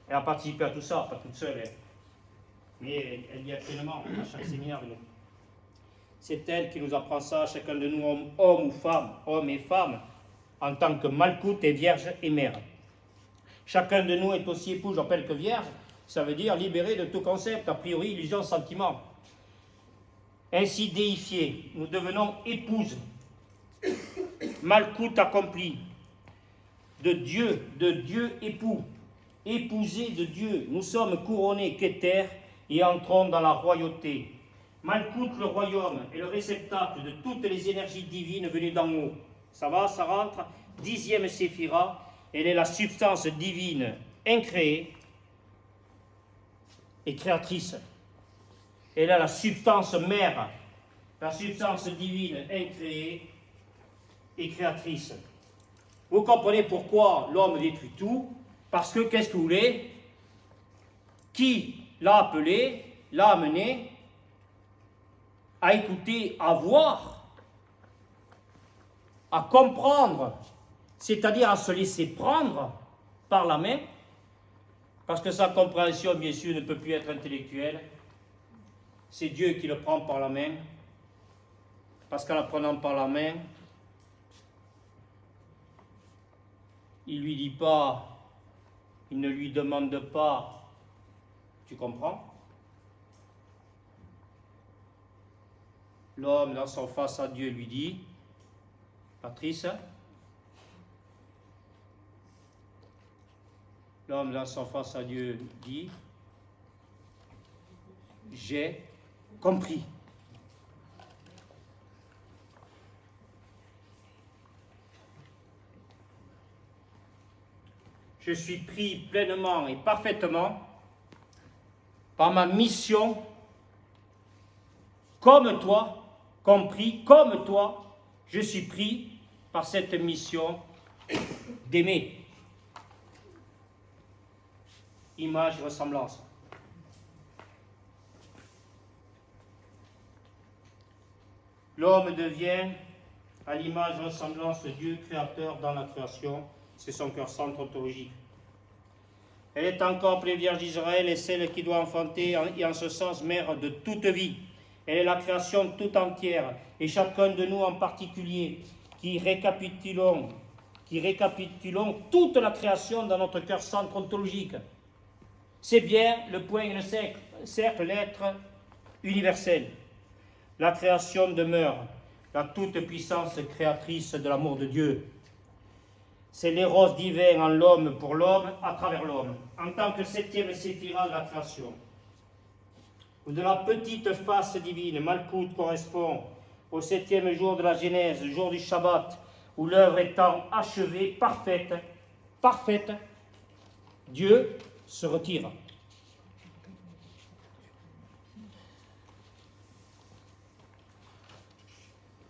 Elle a participé à tout ça, pas toute seule, mais elle y est pleinement à chaque séminaire de nous. C'est elle qui nous apprend ça, chacun de nous, homme ou femme, homme et femme, en tant que malcoute et vierge et mère. Chacun de nous est aussi époux, j'appelle que vierge, ça veut dire libéré de tout concept, a priori, illusion, sentiment. Ainsi déifiés, nous devenons épouses, malcoute accompli, de Dieu époux, épousés de Dieu. Nous sommes couronnés qu'éthers et entrons dans la royauté. Malcoute, le royaume, est le réceptacle de toutes les énergies divines venues d'en haut. Ça va, ça rentre. 10e séphira, elle est la substance divine incréée et créatrice. Elle a la substance mère, la substance divine incréée et créatrice. Vous comprenez pourquoi l'homme détruit tout? Parce que, qu'est-ce que vous voulez? Qui l'a appelé, l'a amené à écouter, à voir, à comprendre, c'est-à-dire à se laisser prendre par la main, parce que sa compréhension, bien sûr, ne peut plus être intellectuelle. C'est Dieu qui le prend par la main, parce qu'en la prenant par la main, il ne lui dit pas, il ne lui demande pas, tu comprends? L'homme, dans son face à Dieu, lui dit, Patrice, l'homme, dans son face à Dieu, dit, j'ai compris. Je suis pris pleinement et parfaitement par ma mission, comme toi, compris comme toi, je suis pris par cette mission d'aimer. Image et ressemblance. L'homme devient à l'image et ressemblance de Dieu créateur dans la création. C'est son cœur centre ontologique. Elle est encore appelée Vierge d'Israël et celle qui doit enfanter et en ce sens mère de toute vie. Elle est la création tout entière et chacun de nous en particulier qui récapitulons toute la création dans notre cœur centre ontologique. C'est bien le point et le cercle, l'être universel. La création demeure la toute-puissance créatrice de l'amour de Dieu. C'est l'éros divin en l'homme pour l'homme, à travers l'homme, en tant que 7e séphira de la création. De la petite face divine, Malkout correspond au 7e jour de la Genèse, le jour du Shabbat, où l'œuvre étant achevée, parfaite, Dieu se retire.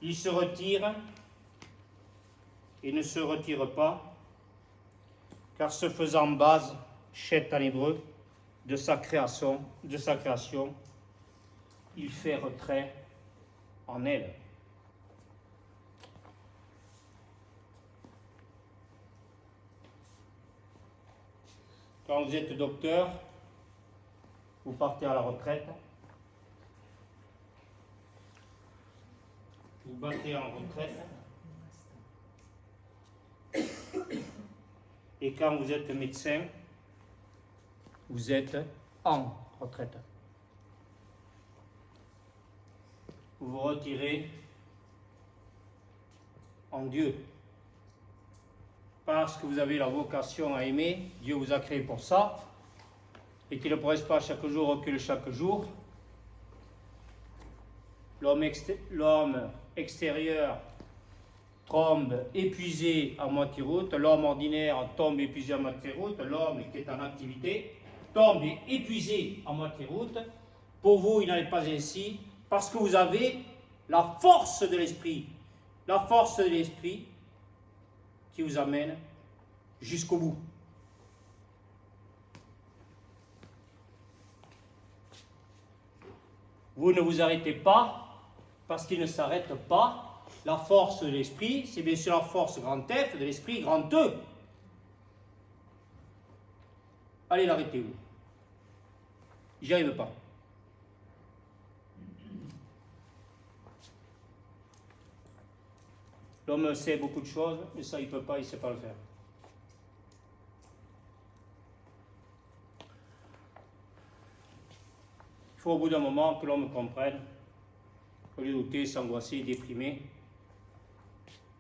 Il se retire et ne se retire pas, car se faisant base, chet en hébreu, de sa création, il fait retrait en elle. Quand vous êtes docteur, vous partez à la retraite, vous battez en retraite, et quand vous êtes médecin, vous êtes en retraite. Vous vous retirez en Dieu. Parce que vous avez la vocation à aimer, Dieu vous a créé pour ça, et qu'il ne progresse pas chaque jour, recule chaque jour. L'homme extérieur tombe épuisé à moitié route, l'homme ordinaire tombe épuisé à moitié route, l'homme qui est en activité, tombe épuisé en moitié route. Pour vous, il n'en est pas ainsi, parce que vous avez la force de l'esprit. La force de l'esprit qui vous amène jusqu'au bout. Vous ne vous arrêtez pas, parce qu'il ne s'arrête pas. La force de l'esprit, c'est bien sûr la force grand F de l'esprit grand E. Allez l'arrêter vous. J'y arrive pas. L'homme sait beaucoup de choses, mais ça il peut pas, il sait pas le faire. Il faut au bout d'un moment que l'homme comprenne, au lieu de douter, s'angoisser, déprimer,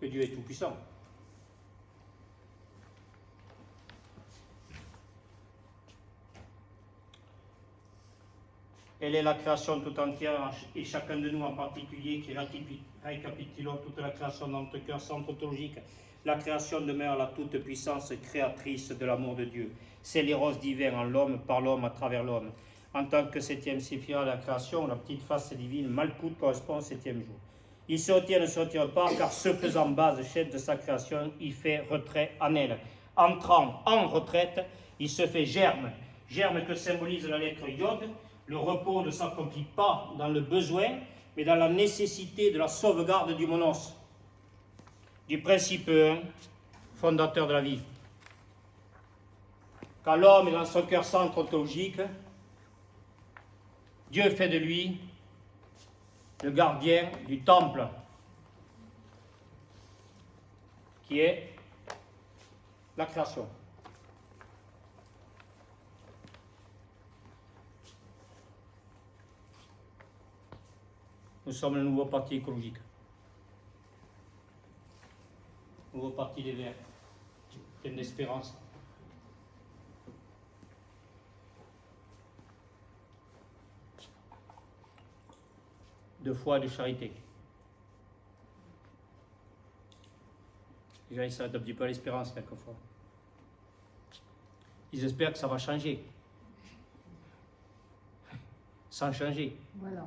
que Dieu est tout-puissant. Elle est la création tout entière et chacun de nous en particulier qui récapitulons toute la création dans notre cœur centrotologique. La création demeure la toute-puissance créatrice de l'amour de Dieu. C'est l'éros divin en l'homme, par l'homme, à travers l'homme. En tant que septième séphira de la création, la petite face divine, Malkout correspond au septième jour. Il se retient, ne se retire pas, car ce faisant base, chef de sa création, il fait retrait en elle. Entrant en retraite, il se fait germe. Germe que symbolise la lettre Yod. Le repos ne s'accomplit pas dans le besoin, mais dans la nécessité de la sauvegarde du monos, du principe 1, fondateur de la vie. Quand l'homme est dans son cœur centrotologique, Dieu fait de lui le gardien du temple, qui est la création. Nous sommes le nouveau parti écologique. Nouveau parti des Verts, plein d'espérance. De foi et de charité. Les gens, ils s'arrêtent un petit peu à l'espérance quelquefois. Ils espèrent que ça va changer. Sans changer. Voilà,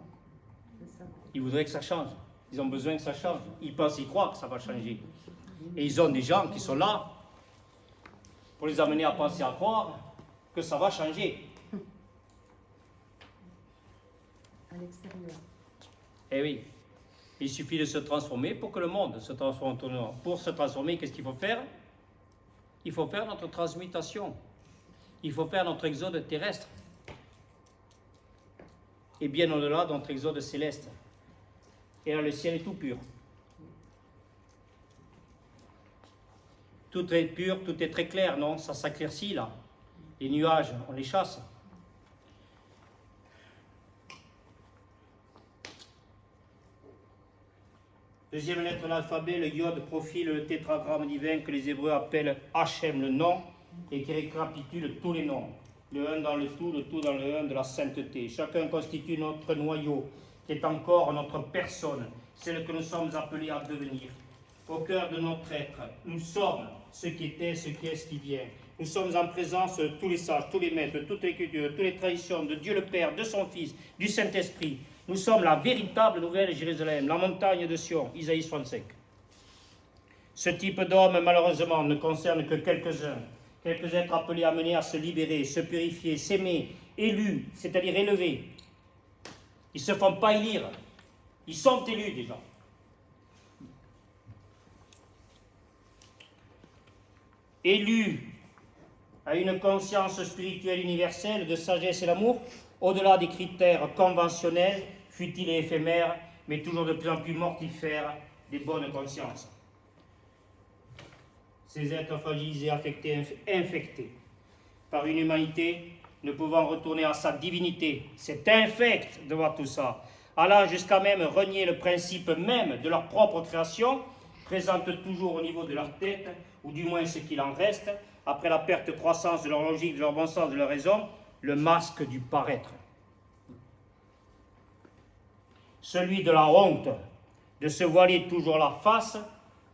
c'est ça. Ils voudraient que ça change. Ils ont besoin que ça change. Ils pensent y croire que ça va changer. Et ils ont des gens qui sont là pour les amener à penser à croire que ça va changer. À l'extérieur. Eh oui, il suffit de se transformer pour que le monde se transforme autour de nous. Pour se transformer, qu'est-ce qu'il faut faire? Il faut faire notre transmutation. Il faut faire notre exode terrestre. Et bien au-delà de notre exode céleste. Et là, le ciel est tout pur. Tout est pur, tout est très clair, non? Ça s'éclaircit là. Les nuages, on les chasse. Deuxième lettre de l'alphabet, le Yod profile le tétragramme divin que les Hébreux appellent Hachem, le nom, et qui récapitule tous les noms. Le un dans le tout dans le un de la sainteté. Chacun constitue notre noyau, qui est encore notre personne, celle que nous sommes appelés à devenir. Au cœur de notre être, nous sommes ce qui était, ce qui est, ce qui vient. Nous sommes en présence de tous les sages, tous les maîtres, toutes les cultures, toutes les traditions, de Dieu le Père, de son Fils, du Saint-Esprit. Nous sommes la véritable nouvelle Jérusalem, la montagne de Sion, Isaïe 65. Ce type d'homme, malheureusement, ne concerne que quelques-uns, quelques êtres appelés à mener à se libérer, se purifier, s'aimer, élus, c'est-à-dire élevés. Ils ne se font pas élire, ils sont élus déjà. Élus à une conscience spirituelle universelle de sagesse et d'amour, au-delà des critères conventionnels, futiles et éphémères, mais toujours de plus en plus mortifères, des bonnes consciences. Ces êtres fragilisés, affectés, infectés par une humanité ne pouvant retourner à sa divinité. C'est infect de voir tout ça, allant jusqu'à même renier le principe même de leur propre création, présentent toujours au niveau de leur tête, ou du moins ce qu'il en reste, après la perte croissance de leur logique, de leur bon sens, de leur raison, le masque du paraître. Celui de la honte, de se voiler toujours la face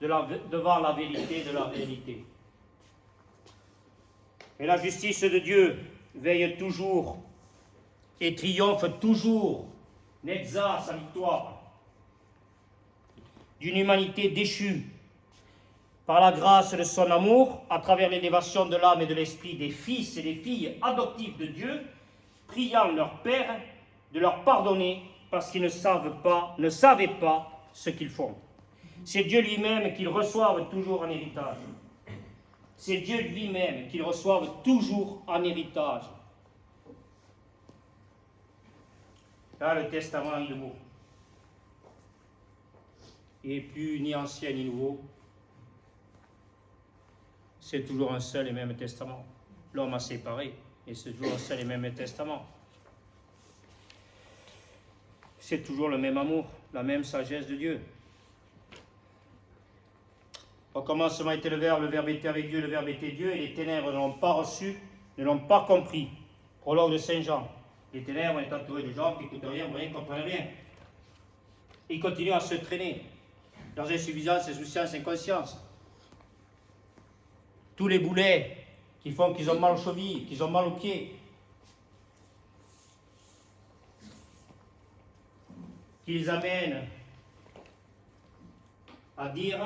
devant la vérité de la réalité. Et la justice de Dieu veille toujours et triomphe toujours, n'exerce sa victoire d'une humanité déchue par la grâce de son amour, à travers l'élévation de l'âme et de l'esprit des fils et des filles adoptifs de Dieu, priant leur Père de leur pardonner parce qu'ils ne savaient pas ce qu'ils font. C'est Dieu lui-même qu'ils reçoivent toujours en héritage. C'est Dieu lui-même qu'ils reçoivent toujours en héritage. Là, le testament est nouveau. Il n'est plus ni ancien ni nouveau. C'est toujours un seul et même testament. L'homme a séparé, et c'est toujours un seul et même testament. C'est toujours le même amour, la même sagesse de Dieu. Au commencement était le Verbe était avec Dieu, le Verbe était Dieu, et les ténèbres ne l'ont pas reçu, ne l'ont pas compris. Prologue de Saint Jean. Les ténèbres étaient entourées de gens qui n'écoutent rien, ne comprennent rien. Ils continuent à se traîner dans insuffisance, insouciance, inconscience. Tous les boulets qui font qu'ils ont mal aux chevilles, qu'ils ont mal aux pieds, qui les amènent à dire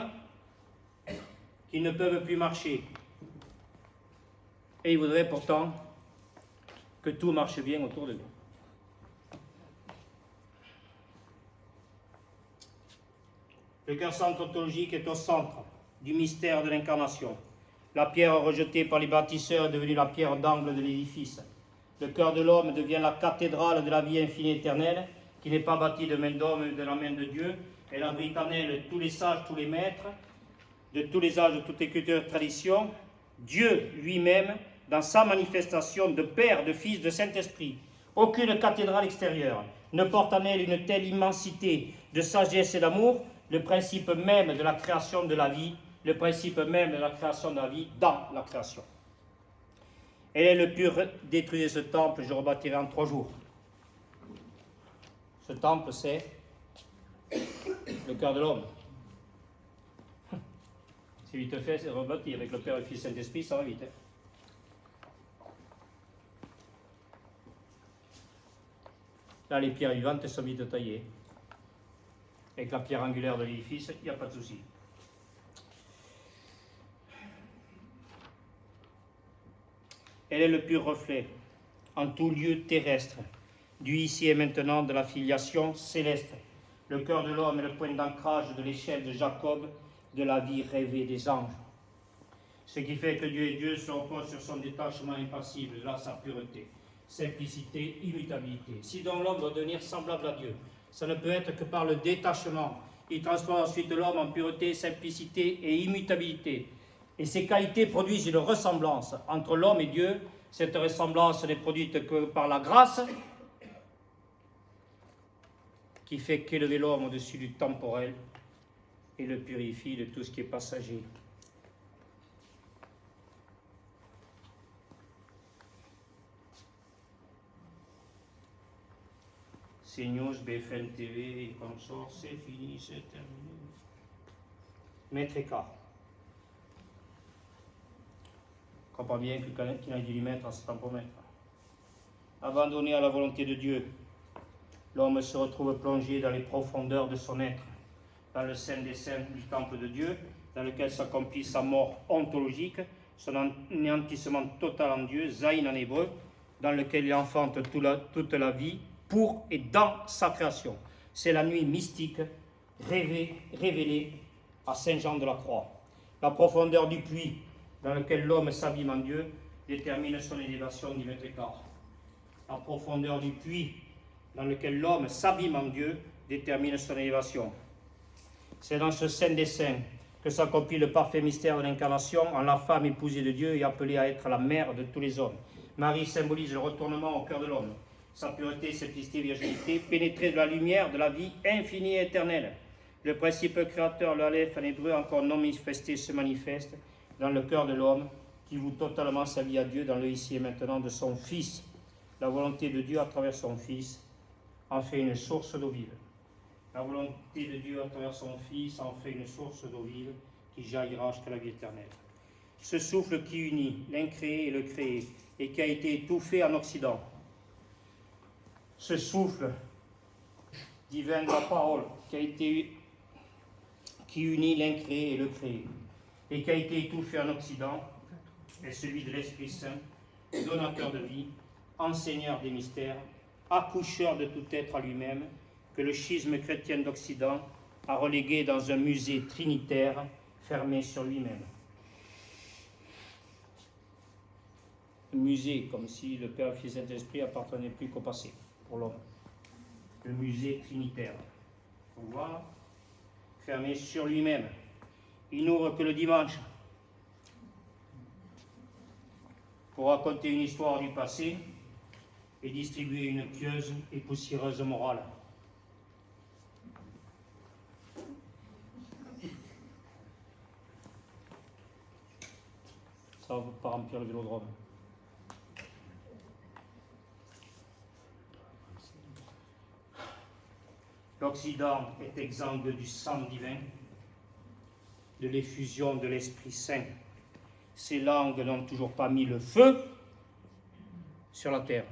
qu'ils ne peuvent plus marcher. Et ils voudraient pourtant que tout marche bien autour de nous. Le cœur centrologique est au centre du mystère de l'incarnation. La pierre rejetée par les bâtisseurs est devenue la pierre d'angle de l'édifice. Le cœur de l'homme devient la cathédrale de la vie infinie éternelle, qui n'est pas bâtie de main d'homme, mais de la main de Dieu. Elle abrite en elle tous les sages, tous les maîtres, de tous les âges, de toute les cultures et traditions. Dieu lui-même, dans sa manifestation de Père, de Fils, de Saint-Esprit. Aucune cathédrale extérieure ne porte en elle une telle immensité de sagesse et d'amour, le principe même de la création de la vie, le principe même de la création de la vie dans la création. Elle est le pur détruire ce temple, je rebâtirai en 3 jours. Ce temple, c'est le cœur de l'homme. C'est vite fait, c'est rebâti avec le Père, le Fils et le Saint-Esprit, ça va vite. Là, les pierres vivantes sont vite taillées. Avec la pierre angulaire de l'édifice, il n'y a pas de souci. Elle est le pur reflet, en tout lieu terrestre, du ici et maintenant de la filiation céleste. Le cœur de l'homme est le point d'ancrage de l'échelle de Jacob, de la vie rêvée des anges. Ce qui fait que Dieu est Dieu se repose sur son détachement impassible, là sa pureté, simplicité, immutabilité. Si donc l'homme doit devenir semblable à Dieu, ça ne peut être que par le détachement. Il transforme ensuite l'homme en pureté, simplicité et immutabilité. Et ces qualités produisent une ressemblance entre l'homme et Dieu. Cette ressemblance n'est produite que par la grâce qui fait qu'élever l'homme au-dessus du temporel et le purifie de tout ce qui est passager. CNews, BFM TV et consorts, c'est fini, c'est terminé. Mètre et quart. Je ne crois pas bien qu'il ait dû lui mettre en ce tampomètre. Abandonné à la volonté de Dieu, l'homme se retrouve plongé dans les profondeurs de son être, dans le sein des saints du temple de Dieu, dans lequel s'accomplit sa mort ontologique, son anéantissement total en Dieu, Zaïn en hébreu, dans lequel il enfante toute la vie, pour et dans sa création. C'est la nuit mystique révélée à Saint Jean de la Croix. La profondeur du puits dans lequel l'homme s'abîme en Dieu détermine son élévation du mètre et quart. La profondeur du puits dans lequel l'homme s'abîme en Dieu détermine son élévation. C'est dans ce sein des saints que s'accomplit le parfait mystère de l'incarnation en la femme épousée de Dieu et appelée à être la mère de tous les hommes. Marie symbolise le retournement au cœur de l'homme. Sa pureté, simplicité, virginité, pénétrée de la lumière de la vie infinie et éternelle. Le principe créateur, l'Aleph en hébreu, encore non manifesté, se manifeste dans le cœur de l'homme qui voue totalement sa vie à Dieu dans le ici et maintenant de son Fils. La volonté de Dieu à travers son Fils en fait une source d'eau vive. La volonté de Dieu à travers son Fils en fait une source d'eau vive qui jaillira jusqu'à la vie éternelle. Ce souffle qui unit l'incréé et le créé, et qui a été étouffé en Occident. Ce souffle divin de la parole qui unit l'incréé et le créé, et qui a été étouffé en Occident, est celui de l'Esprit Saint, donateur de vie, enseigneur des mystères, accoucheur de tout être à lui-même, que le schisme chrétien d'Occident a relégué dans un musée trinitaire fermé sur lui-même. Un musée, comme si le Père, le Fils et le Saint-Esprit appartenaient plus qu'au passé pour l'homme. Le musée trinitaire. Vous voyez, fermé sur lui-même. Il n'ouvre que le dimanche pour raconter une histoire du passé et distribuer une pieuse et poussiéreuse morale. Ça va pas remplir le vélodrome. L'Occident est exsangue du sang divin, de l'effusion de l'Esprit Saint. Ces langues n'ont toujours pas mis le feu sur la terre.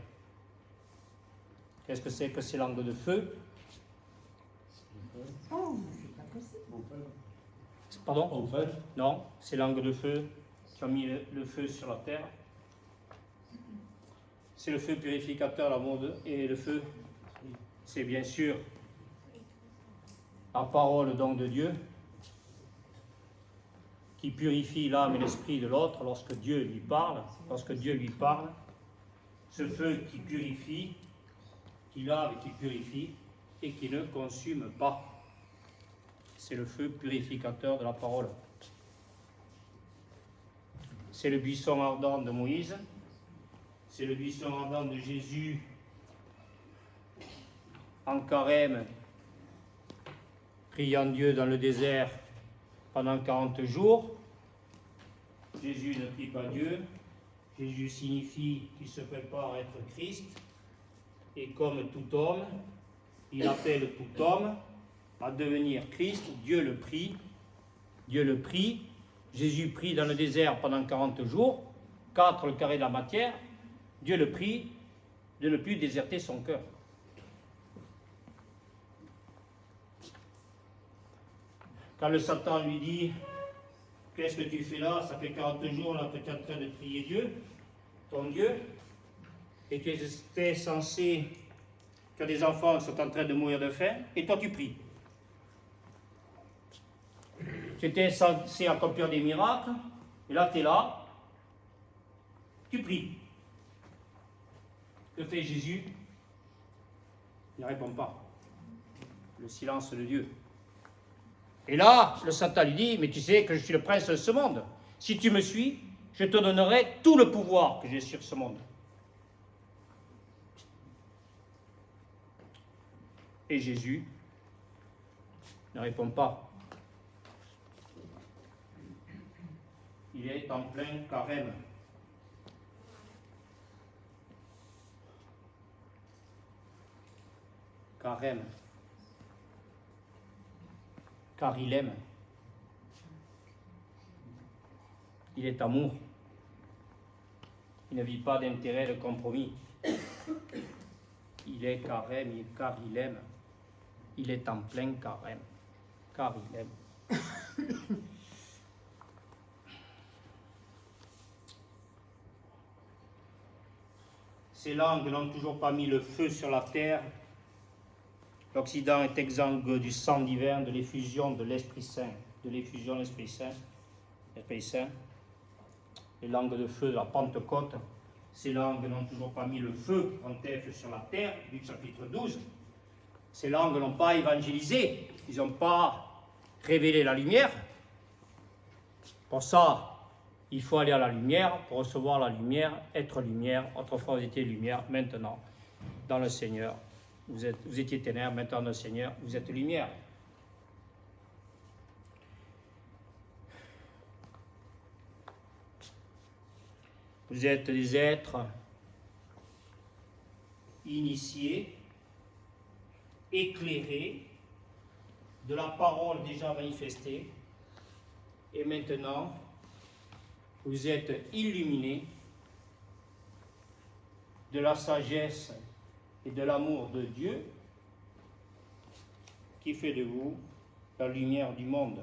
Qu'est-ce que c'est que ces langues de feu? Oh, mais c'est pas possible. Pardon? En fait, Non, ces langues de feu qui ont mis le feu sur la terre. C'est le feu purificateur, l'amour et le feu, c'est bien sûr la parole donc de Dieu qui purifie l'âme et l'esprit de l'autre lorsque Dieu lui parle. Lorsque Dieu lui parle, ce feu qui purifie, qui lave et qui purifie et qui ne consume pas. C'est le feu purificateur de la parole. C'est le buisson ardent de Moïse, c'est le buisson ardent de Jésus en carême, priant Dieu dans le désert pendant 40 jours. Jésus ne prie pas Dieu, Jésus signifie qu'il se prépare à être Christ, et comme tout homme, il appelle tout homme à devenir Christ. Dieu le prie, Jésus prie dans le désert pendant 40 jours, 4 le carré de la matière. Dieu le prie de ne plus déserter son cœur. Quand le Satan lui dit « Qu'est-ce que tu fais là? Ça fait 40 jours là, que tu es en train de prier Dieu, ton Dieu, et tu étais censé, tu as des enfants qui sont en train de mourir de faim, et toi tu pries. Tu étais censé accomplir des miracles, et là tu es là, tu pries. » Que fait Jésus? Il ne répond pas. Le silence de Dieu. Et là, le Satan lui dit, mais tu sais que je suis le prince de ce monde. Si tu me suis, je te donnerai tout le pouvoir que j'ai sur ce monde. Et Jésus ne répond pas. Il est en plein carême. Carême. Car il aime. Il est amour. Il ne vit pas d'intérêt de compromis. Il est carême, car il aime. Il est en plein carême, car il aime. Ces langues n'ont toujours pas mis le feu sur la terre. L'Occident est exsangue du sang divin, de l'effusion de l'Esprit Saint, l'Esprit Saint, les langues de feu de la Pentecôte. Ces langues n'ont toujours pas mis le feu en tête sur la terre, Luc chapitre 12. Ces langues n'ont pas évangélisé, ils n'ont pas révélé la lumière. Pour ça, il faut aller à la lumière, pour recevoir la lumière, être lumière. Autrefois, vous étiez lumière, maintenant, dans le Seigneur. Vous étiez ténèbres, maintenant dans le Seigneur, vous êtes lumière. Vous êtes des êtres initiés, éclairés de la parole déjà manifestée, et maintenant, vous êtes illuminés de la sagesse et de l'amour de Dieu qui fait de vous la lumière du monde,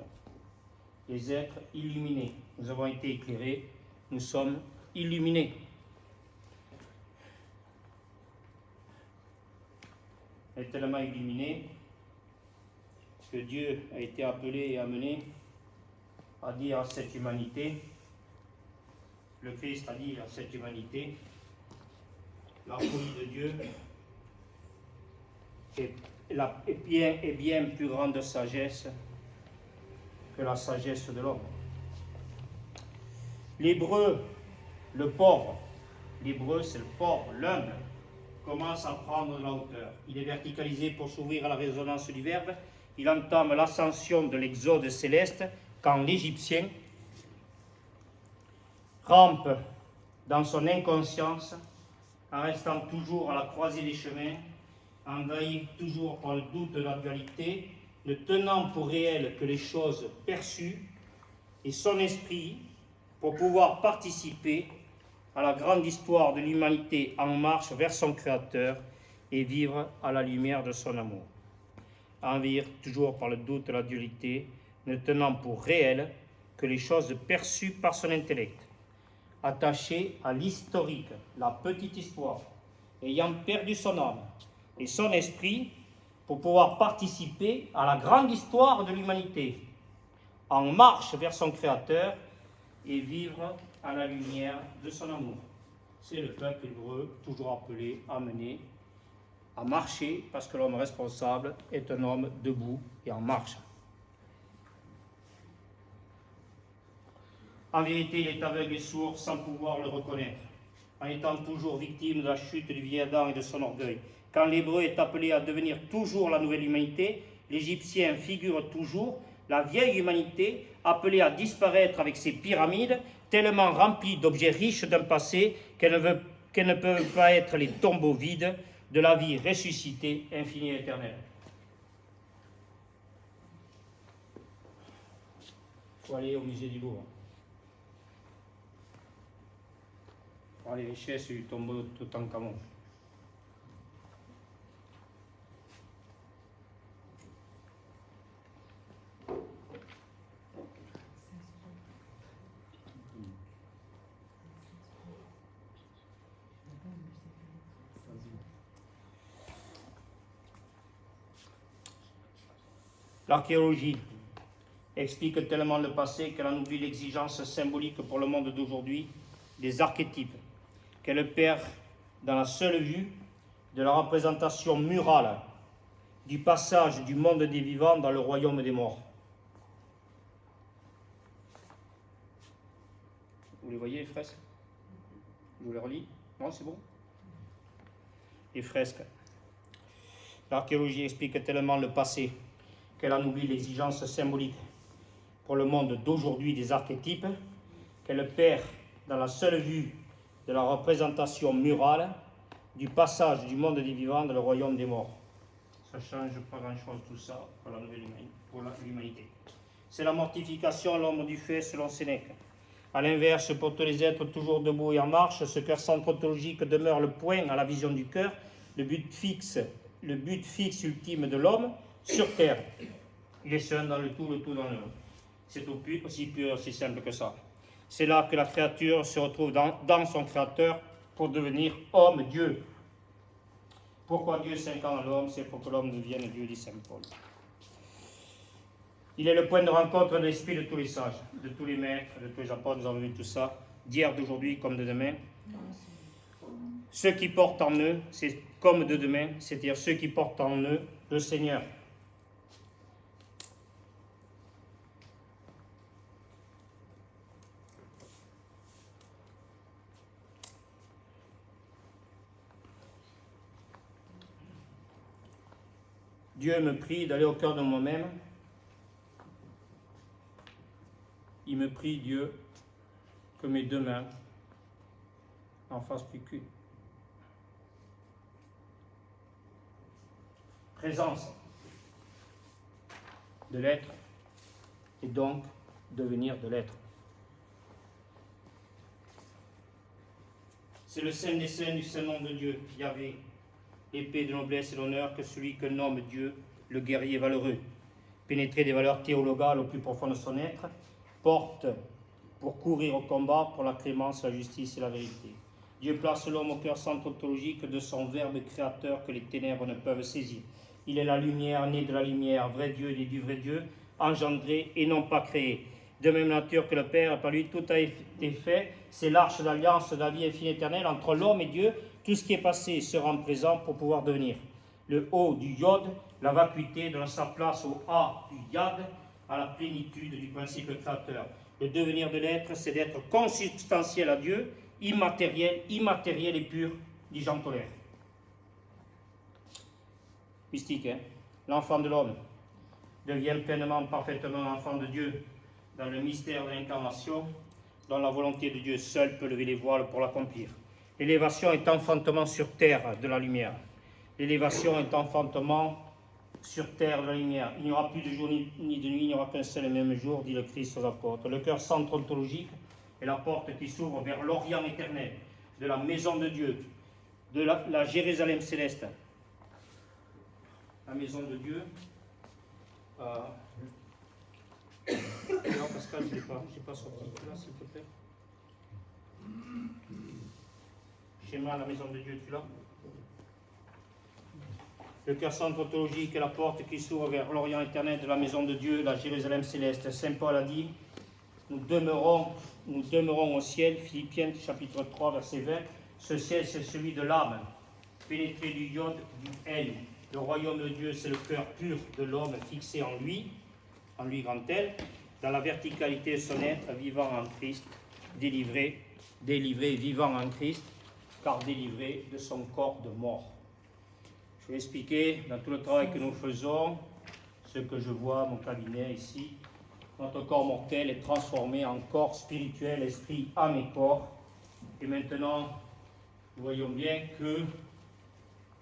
les êtres illuminés. Nous avons été éclairés, nous sommes illuminés. Elle est tellement illuminée que Dieu a été appelé et amené à dire à cette humanité, le Christ a dit à cette humanité, la folie de Dieu est bien plus grande sagesse que la sagesse de l'homme. L'hébreu, le pauvre, l'hébreu c'est le pauvre, l'humble, commence à prendre de la hauteur. Il est verticalisé pour s'ouvrir à la résonance du Verbe. Il entame l'ascension de l'exode céleste quand l'Égyptien rampe dans son inconscience en restant toujours à la croisée des chemins, envahi toujours par le doute de la dualité, ne tenant pour réel que les choses perçues, et son esprit pour pouvoir participer à la grande histoire de l'humanité en marche vers son Créateur et vivre à la lumière de son amour. Envahir toujours par le doute de la dualité, ne tenant pour réel que les choses perçues par son intellect, attaché à l'historique, la petite histoire, ayant perdu son âme et son esprit pour pouvoir participer à la grande histoire de l'humanité, en marche vers son Créateur et vivre à la lumière de son amour. C'est le peuple hébreu, toujours appelé, amené à marcher, parce que l'homme responsable est un homme debout et en marche. En vérité, il est aveugle et sourd sans pouvoir le reconnaître, en étant toujours victime de la chute du vieil Adam et de son orgueil. Quand l'hébreu est appelé à devenir toujours la nouvelle humanité, l'Égyptien figure toujours la vieille humanité appelée à disparaître avec ses pyramides, tellement remplies d'objets riches d'un passé qu'elles ne peuvent pas être les tombeaux vides de la vie ressuscitée, infinie et éternelle. Il faut aller au musée du Louvre. Voir les richesses du tombeau de Toutankhamon. L'archéologie explique tellement le passé qu'elle en oublie l'exigence symbolique pour le monde d'aujourd'hui des archétypes, qu'elle perd dans la seule vue de la représentation murale du passage du monde des vivants dans le royaume des morts. Vous les voyez, les fresques? Je vous les relis? Non, c'est bon? Les fresques. L'archéologie explique tellement le passé qu'elle en oublie l'exigence symbolique pour le monde d'aujourd'hui des archétypes, qu'elle perd dans la seule vue de la représentation murale du passage du monde des vivants dans le royaume des morts. Ça ne change pas grand-chose tout ça pour l'humanité. C'est la mortification à l'homme du fait selon Sénèque. A l'inverse, pour tous les êtres toujours debout et en marche, ce cœur centrologique demeure le point à la vision du cœur, le but fixe ultime de l'homme sur terre. Il est un dans le tout dans le un. C'est aussi pur, aussi simple que ça. C'est là que la créature se retrouve dans son créateur pour devenir homme, Dieu. Pourquoi Dieu s'incarne en l'homme? C'est pour que l'homme devienne Dieu, dit Saint Paul. Il est le point de rencontre de l'esprit de tous les sages, de tous les maîtres, de tous les apôtres. Nous avons vu tout ça, d'hier, d'aujourd'hui comme de demain. Ceux qui portent en eux, c'est comme de demain, c'est-à-dire ceux qui portent en eux le Seigneur. Dieu me prie d'aller au cœur de moi-même. Il me prie, Dieu, que mes deux mains n'en fassent plus qu'une. Présence de l'être et donc devenir de l'être. C'est le Saint des Saints du Saint-Nom de Dieu, Yahvé, épée de noblesse et d'honneur que celui que nomme Dieu, le guerrier valeureux, pénétré des valeurs théologales au plus profond de son être, porte pour courir au combat pour la clémence, la justice et la vérité. Dieu place l'homme au cœur centre ontologique de son Verbe créateur que les ténèbres ne peuvent saisir. Il est la lumière, né de la lumière, vrai Dieu, né du vrai Dieu, engendré et non pas créé. De même nature que le Père, par lui tout a été fait. C'est l'arche d'alliance de la vie infinie éternelle entre l'homme et Dieu. Tout ce qui est passé sera en présent pour pouvoir devenir. Le haut du yod, la vacuité donne sa place au A du yad, à la plénitude du principe créateur. Le devenir de l'être, c'est d'être consubstantiel à Dieu, immatériel et pur, dit Jean Tolère. Mystique, hein? L'enfant de l'homme devient pleinement, parfaitement enfant de Dieu dans le mystère de l'incarnation, dont la volonté de Dieu seule peut lever les voiles pour l'accomplir. L'élévation est enfantement sur terre de la lumière. L'élévation est enfantement sur terre de la lumière. Il n'y aura plus de jour ni de nuit, il n'y aura qu'un seul et même jour, dit le Christ aux apôtres. Le cœur centre ontologique est la porte qui s'ouvre vers l'Orient éternel, de la maison de Dieu, de la Jérusalem céleste. La maison de Dieu. Non, Pascal, je n'ai pas sorti là, s'il te plaît. Schéma, la maison de Dieu, tu l'as? Le cœur centre ontologique est la porte qui s'ouvre vers l'Orient éternel de la maison de Dieu, la Jérusalem céleste. Saint Paul a dit, nous demeurons au ciel, Philippiens chapitre 3, verset 20. Ce ciel, c'est celui de l'âme, pénétré du yod, du N. Le royaume de Dieu, c'est le cœur pur de l'homme fixé en lui grand L, dans la verticalité de son être, vivant en Christ, délivré, vivant en Christ, car délivré de son corps de mort. Je vais expliquer dans tout le travail que nous faisons, ce que je vois, mon cabinet ici. Notre corps mortel est transformé en corps spirituel, esprit, âme et corps. Et maintenant, nous voyons bien que,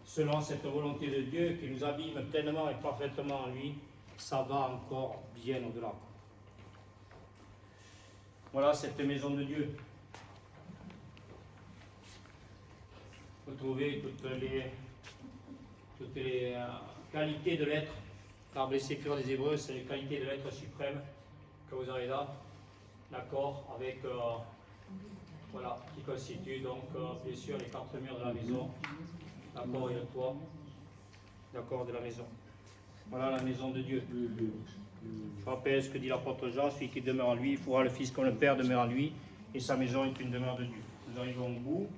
selon cette volonté de Dieu qui nous abîme pleinement et parfaitement en lui, ça va encore bien au-delà. Voilà cette maison de Dieu. Vous trouvez toutes les qualités de l'être, car les Séphir des Hébreux, c'est les qualités de l'être suprême que vous avez là, d'accord, avec, voilà, qui constitue donc, bien sûr, les quatre murs de la maison, d'accord, et le toit, d'accord, de la maison. Voilà la maison de Dieu. Je rappelle ce que dit l'apôtre Jean, celui qui demeure en lui, il fera le Fils comme le Père demeure en lui, et sa maison est une demeure de Dieu. Nous arrivons au bout.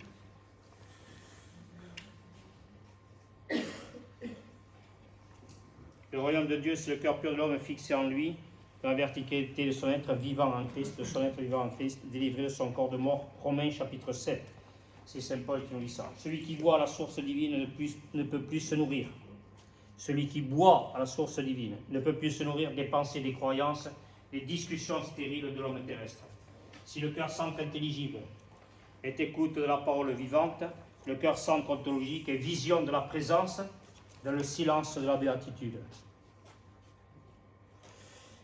Le royaume de Dieu, c'est le cœur pur de l'homme fixé en lui, dans la verticalité de son être vivant en Christ, de son être vivant en Christ, délivré de son corps de mort. Romains chapitre 7. C'est Saint Paul qui nous dit ça. Celui qui boit à la source divine ne peut plus se nourrir. Celui qui boit à la source divine ne peut plus se nourrir des pensées, des croyances, des discussions stériles de l'homme terrestre. Si le cœur centre intelligible est écoute de la parole vivante, le cœur centre ontologique est vision de la présence dans le silence de la béatitude.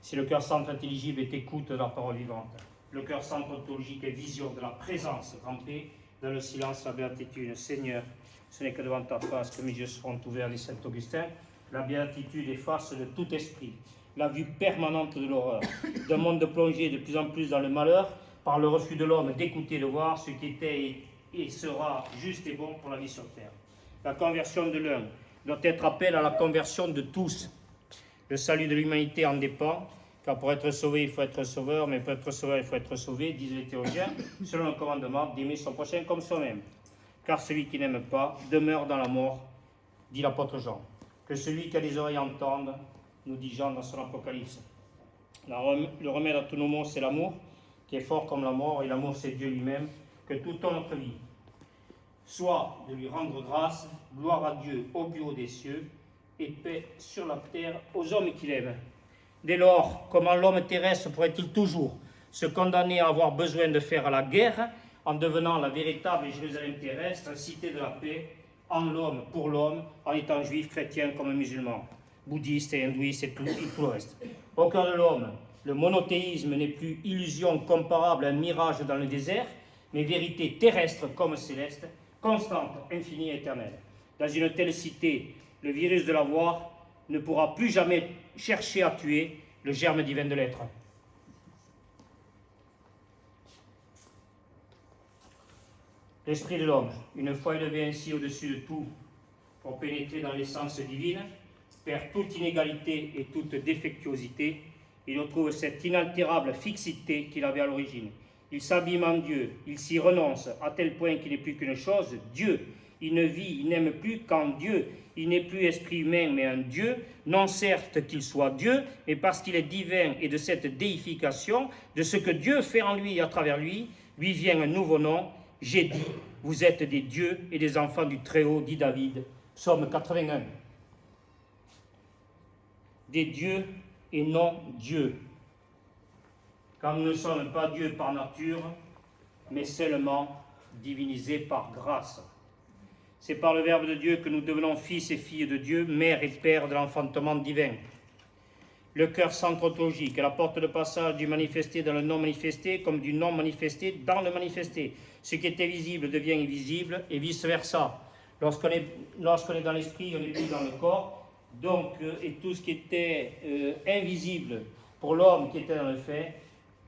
Si le cœur centre intelligible est écoute de la parole vivante, le cœur centre ontologique est vision de la présence rampée dans le silence de la béatitude. Seigneur, ce n'est que devant ta face que mes yeux seront ouverts, dit Saint Augustin. La béatitude efface de tout esprit la vue permanente de l'horreur, d'un monde plongé de plus en plus dans le malheur, par le refus de l'homme d'écouter et de voir ce qui était et sera juste et bon pour la vie sur terre. La conversion de l'un doit être appel à la conversion de tous. Le salut de l'humanité en dépend, car pour être sauvé, il faut être sauveur, mais pour être sauveur, il faut être sauvé, disent les théologiens, selon le commandement d'aimer son prochain comme soi-même. Car celui qui n'aime pas demeure dans la mort, dit l'apôtre Jean. Que celui qui a des oreilles entende, nous dit Jean dans son Apocalypse. Le remède à tous nos maux, c'est l'amour, qui est fort comme la mort, et l'amour, c'est Dieu lui-même, que toute notre vie soit de lui rendre grâce, gloire à Dieu au plus haut des cieux, et paix sur la terre aux hommes qu'il aime. Dès lors, comment l'homme terrestre pourrait-il toujours se condamner à avoir besoin de faire la guerre en devenant la véritable Jérusalem terrestre, cité de la paix, en l'homme, pour l'homme, en étant juif, chrétien comme musulman, bouddhiste et hindouiste et tout le reste. Au cœur de l'homme, le monothéisme n'est plus illusion comparable à un mirage dans le désert, mais vérité terrestre comme céleste, constante, infinie et éternelle. Dans une telle cité, le virus de l'avoir ne pourra plus jamais chercher à tuer le germe divin de l'être. L'esprit de l'homme, une fois élevé ainsi au-dessus de tout, pour pénétrer dans l'essence divine, perd toute inégalité et toute défectuosité. Il retrouve cette inaltérable fixité qu'il avait à l'origine. Il s'abîme en Dieu, il s'y renonce à tel point qu'il n'est plus qu'une chose, Dieu. Il ne vit, il n'aime plus qu'en Dieu. Il n'est plus esprit humain, mais un Dieu, non certes qu'il soit Dieu, mais parce qu'il est divin et de cette déification, de ce que Dieu fait en lui et à travers lui, lui vient un nouveau nom. J'ai dit, vous êtes des dieux et des enfants du Très-Haut, dit David, Psaume 81. Des dieux et non Dieu, car nous ne sommes pas Dieu par nature, mais seulement divinisés par grâce. C'est par le Verbe de Dieu que nous devenons fils et filles de Dieu, mère et père de l'enfantement divin. Le cœur centrotologique est la porte de passage du manifesté dans le non manifesté, comme du non manifesté dans le manifesté. Ce qui était visible devient invisible et vice-versa. Lorsqu'on est dans l'esprit, on n'est plus dans le corps. Donc, et tout ce qui était invisible pour l'homme qui était dans le fait,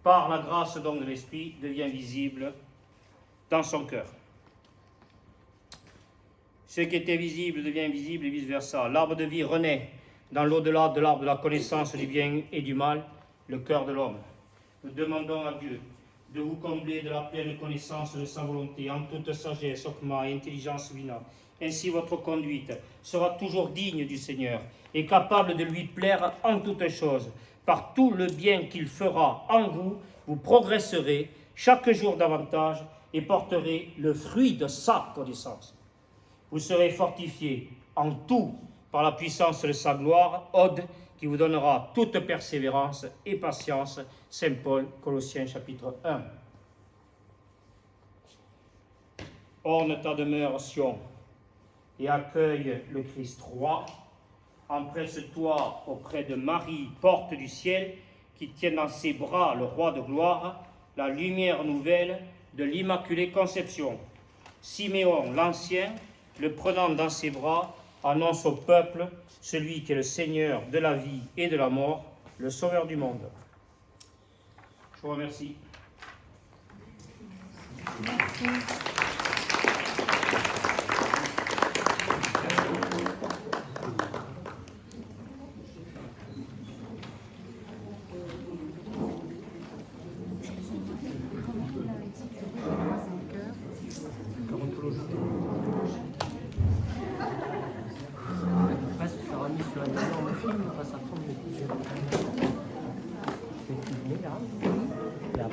par la grâce donc de l'esprit, devient visible dans son cœur. Ce qui était visible devient invisible et vice-versa. L'arbre de vie renaît dans l'au-delà de l'arbre de la connaissance du bien et du mal, le cœur de l'homme. Nous demandons à Dieu de vous combler de la pleine connaissance de sa volonté, en toute sagesse, okma et intelligence vina. Ainsi votre conduite sera toujours digne du Seigneur et capable de lui plaire en toutes choses. Par tout le bien qu'il fera en vous, vous progresserez chaque jour davantage et porterez le fruit de sa connaissance. Vous serez fortifiés en tout par la puissance de sa gloire, Ode, qui vous donnera toute persévérance et patience. Saint Paul, Colossiens chapitre 1. Orne ta demeure, Sion, et accueille le Christ roi. Empresse-toi auprès de Marie, porte du ciel, qui tient dans ses bras le roi de gloire, la lumière nouvelle de l'Immaculée Conception. Siméon, l'ancien, le prenant dans ses bras, annonce au peuple celui qui est le Seigneur de la vie et de la mort, le Sauveur du monde. Je vous remercie. Merci. Ça sera mis sur un énorme film, ça tombe.